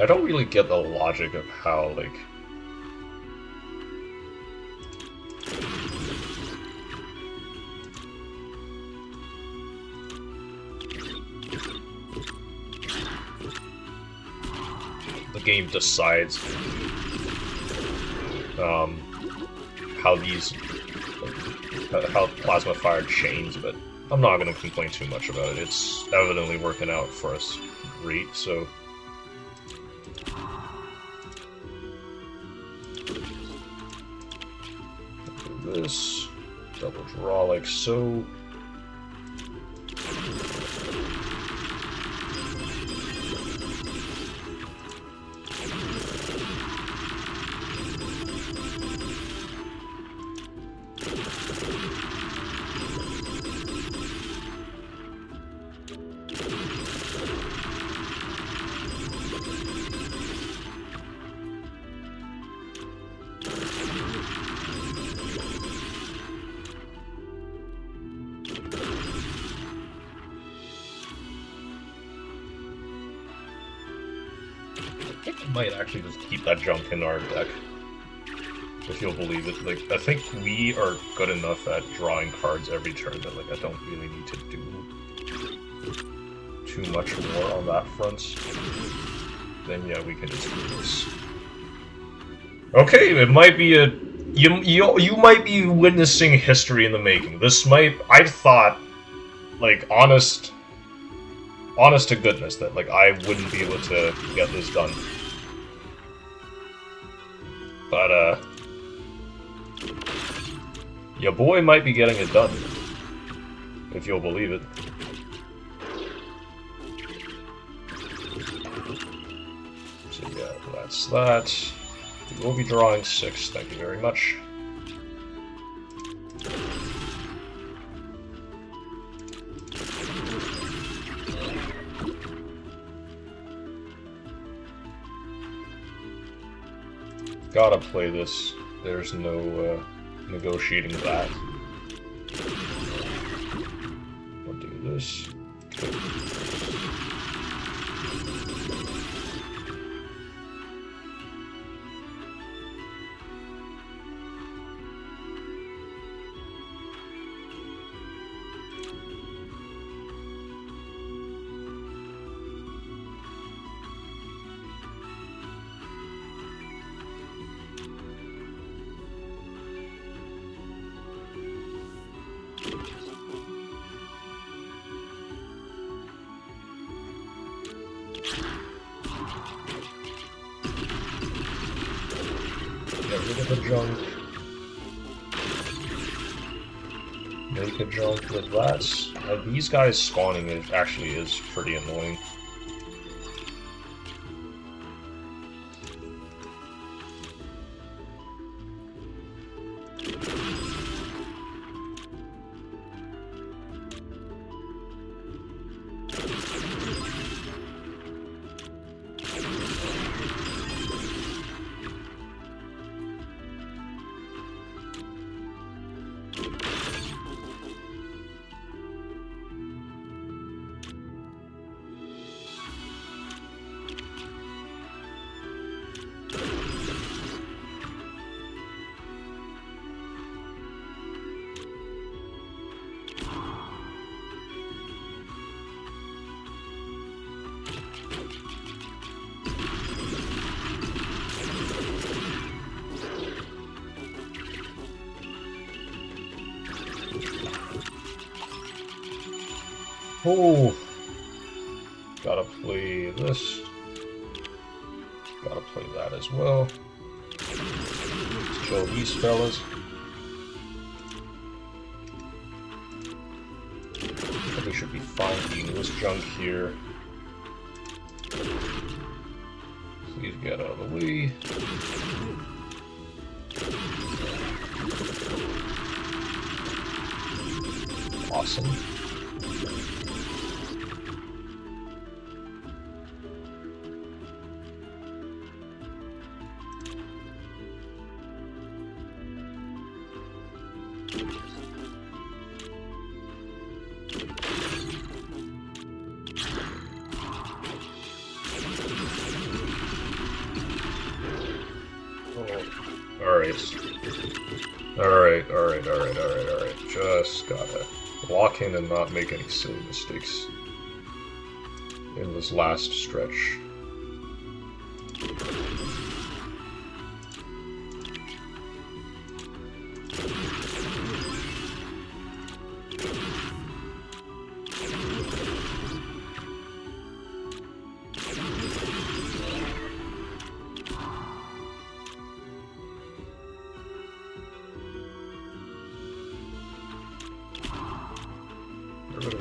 I don't really get the logic of how, like... the game decides how these, how Plasma Fire chains, but I'm not going to complain too much about it. It's evidently working out for us great, so... do this, double draw like so. I think we might actually just keep that junk in our deck, if you'll believe it. Like, I think we are good enough at drawing cards every turn that, like, I don't really need to do too much more on that front. Then yeah, we can just do this. Okay, it might be a... You might be witnessing history in the making. This might... I thought, like, honest to goodness, that, like, I wouldn't be able to get this done. But, your boy might be getting it done. If you'll believe it. So yeah, that's that. We will be drawing 6, thank you very much. Gotta play this. There's no negotiating that. We'll do this. Okay. rid of the junk. Make a junk with that. These guys spawning actually is pretty annoying. Oh, gotta play this. Gotta play that as well. Let's kill these fellas. We should be finding this junk here. Please get out of the way. Awesome. Alright. Just gotta lock in and not make any silly mistakes in this last stretch.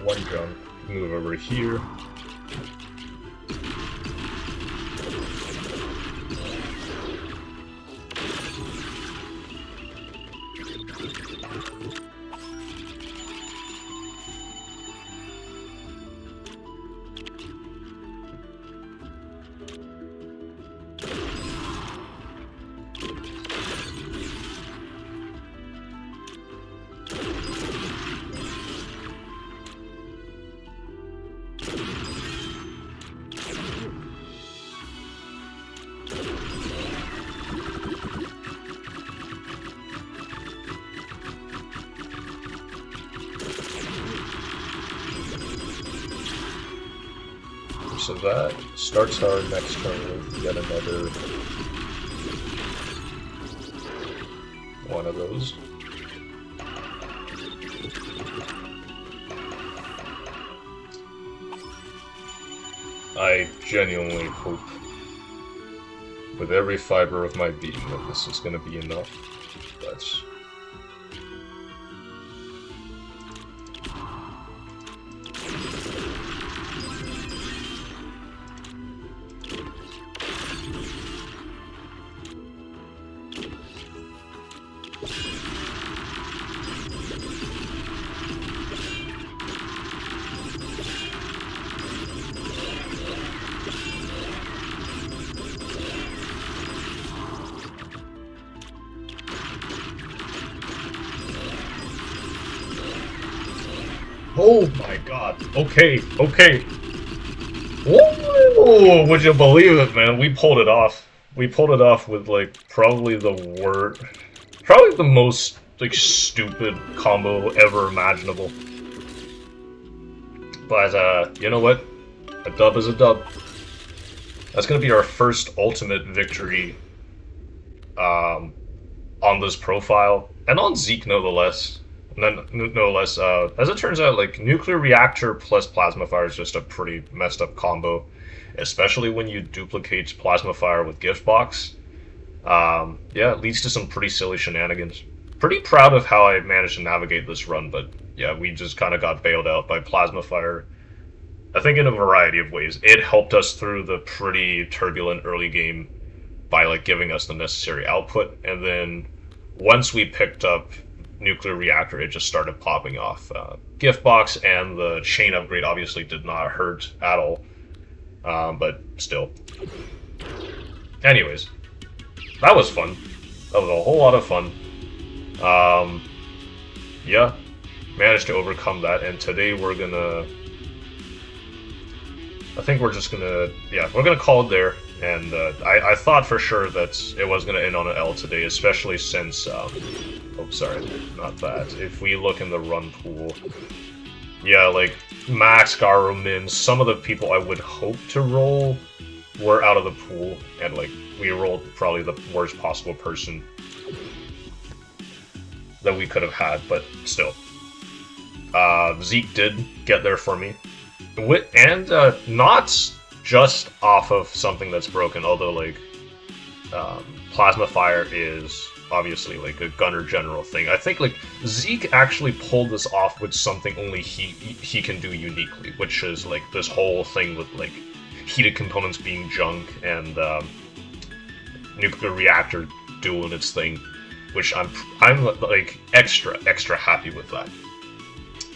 One jump, move over here. So that starts our next turn with yet another one of those. I genuinely hope with every fiber of my being that this is going to be enough. That's oh my god. Okay. Whoa! Would you believe it, man? We pulled it off. We pulled it off with, like, probably the most, like, stupid combo ever imaginable. But, you know what? A dub is a dub. That's gonna be our first ultimate victory, on this profile. And on Zeke, no less. As it turns out, like, nuclear reactor plus plasma fire is just a pretty messed up combo, especially when you duplicate plasma fire with gift box. Yeah, it leads to some pretty silly shenanigans. Pretty proud of how I managed to navigate this run, but yeah, we just kind of got bailed out by Plasma Fire. I think in a variety of ways. It helped us through the pretty turbulent early game by like giving us the necessary output, and then once we picked up nuclear reactor, it just started popping off. Gift box and the chain upgrade obviously did not hurt at all, but still. Anyways, that was fun. That was a whole lot of fun. Yeah, managed to overcome that, and today we're gonna. I think we're just gonna, yeah, we're gonna call it there. And I thought for sure that it was gonna end on an L today, especially since, oh, sorry, not that. If we look in the run pool, yeah, like Max, Garo, Min, some of the people I would hope to roll were out of the pool, and like we rolled probably the worst possible person that we could have had, but still. Zeke did get there for me. And not just off of something that's broken, although like Plasma Fire is obviously like a gunner general thing. I think like Zeke actually pulled this off with something only he can do uniquely, which is like this whole thing with like heated components being junk and nuclear reactor doing its thing, which I'm like extra happy with that.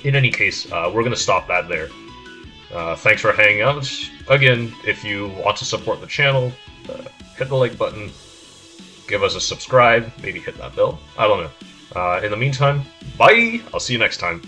In any case, we're gonna stop that there. Thanks for hanging out. Again, if you want to support the channel, hit the like button, give us a subscribe, maybe hit that bell. I don't know. In the meantime, bye! I'll see you next time.